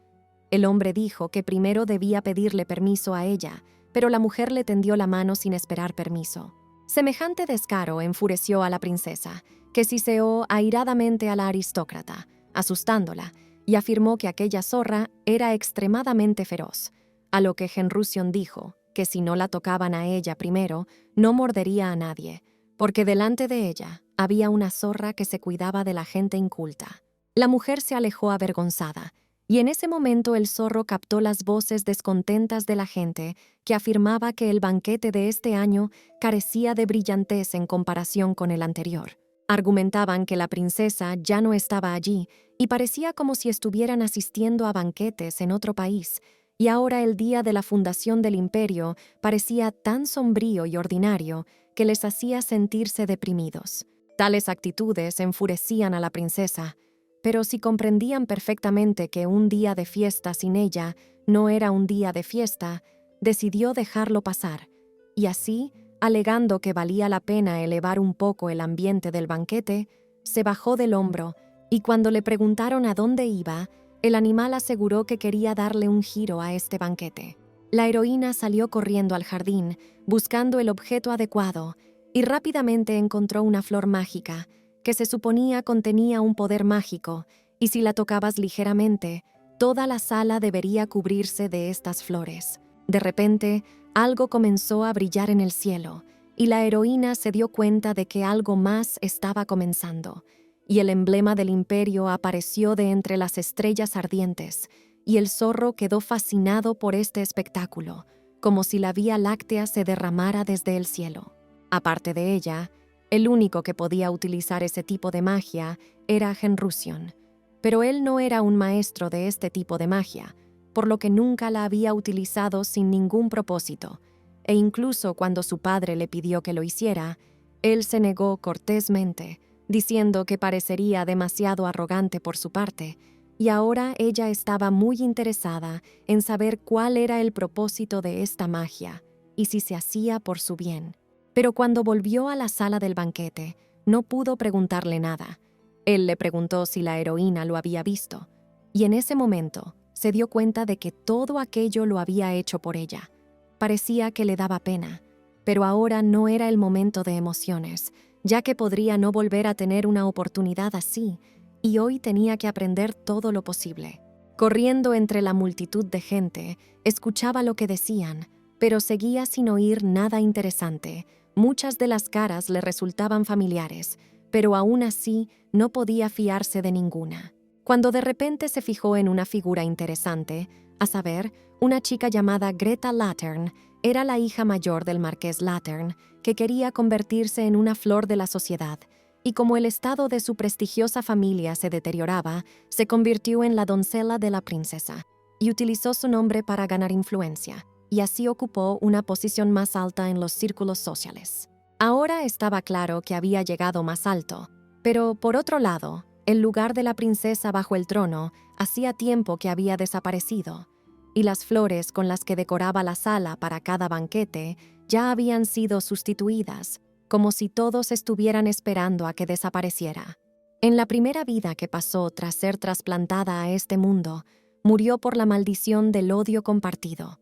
El hombre dijo que primero debía pedirle permiso a ella, pero la mujer le tendió la mano sin esperar permiso. Semejante descaro enfureció a la princesa, que siseó airadamente a la aristócrata, asustándola, y afirmó que aquella zorra era extremadamente feroz, a lo que Genrución dijo que si no la tocaban a ella primero, no mordería a nadie, porque delante de ella había una zorra que se cuidaba de la gente inculta. La mujer se alejó avergonzada, y en ese momento el zorro captó las voces descontentas de la gente que afirmaba que el banquete de este año carecía de brillantez en comparación con el anterior. Argumentaban que la princesa ya no estaba allí y parecía como si estuvieran asistiendo a banquetes en otro país, y ahora el día de la fundación del imperio parecía tan sombrío y ordinario que les hacía sentirse deprimidos. Tales actitudes enfurecían a la princesa, pero si comprendían perfectamente que un día de fiesta sin ella no era un día de fiesta, decidió dejarlo pasar, y así, alegando que valía la pena elevar un poco el ambiente del banquete, se bajó del hombro, y cuando le preguntaron a dónde iba, el animal aseguró que quería darle un giro a este banquete. La heroína salió corriendo al jardín, buscando el objeto adecuado, y rápidamente encontró una flor mágica, que se suponía contenía un poder mágico, y si la tocabas ligeramente, toda la sala debería cubrirse de estas flores. De repente, algo comenzó a brillar en el cielo, y la heroína se dio cuenta de que algo más estaba comenzando, y el emblema del imperio apareció de entre las estrellas ardientes, y el zorro quedó fascinado por este espectáculo, como si la Vía Láctea se derramara desde el cielo. Aparte de ella, el único que podía utilizar ese tipo de magia era Genrusion, pero él no era un maestro de este tipo de magia, por lo que nunca la había utilizado sin ningún propósito, e incluso cuando su padre le pidió que lo hiciera, él se negó cortésmente, diciendo que parecería demasiado arrogante por su parte, y ahora ella estaba muy interesada en saber cuál era el propósito de esta magia y si se hacía por su bien. Pero cuando volvió a la sala del banquete, no pudo preguntarle nada. Él le preguntó si la heroína lo había visto, y en ese momento se dio cuenta de que todo aquello lo había hecho por ella. Parecía que le daba pena, pero ahora no era el momento de emociones, ya que podría no volver a tener una oportunidad así, y hoy tenía que aprender todo lo posible. Corriendo entre la multitud de gente, escuchaba lo que decían, pero seguía sin oír nada interesante. Muchas de las caras le resultaban familiares, pero aún así no podía fiarse de ninguna. Cuando de repente se fijó en una figura interesante, a saber, una chica llamada Greta Lattern, era la hija mayor del marqués Lattern, que quería convertirse en una flor de la sociedad, y como el estado de su prestigiosa familia se deterioraba, se convirtió en la doncella de la princesa, y utilizó su nombre para ganar influencia, y así ocupó una posición más alta en los círculos sociales. Ahora estaba claro que había llegado más alto, pero por otro lado, el lugar de la princesa bajo el trono hacía tiempo que había desaparecido, y las flores con las que decoraba la sala para cada banquete ya habían sido sustituidas, como si todos estuvieran esperando a que desapareciera. En la primera vida que pasó tras ser trasplantada a este mundo, murió por la maldición del odio compartido.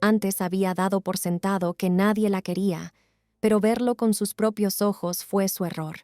Antes había dado por sentado que nadie la quería, pero verlo con sus propios ojos fue su error.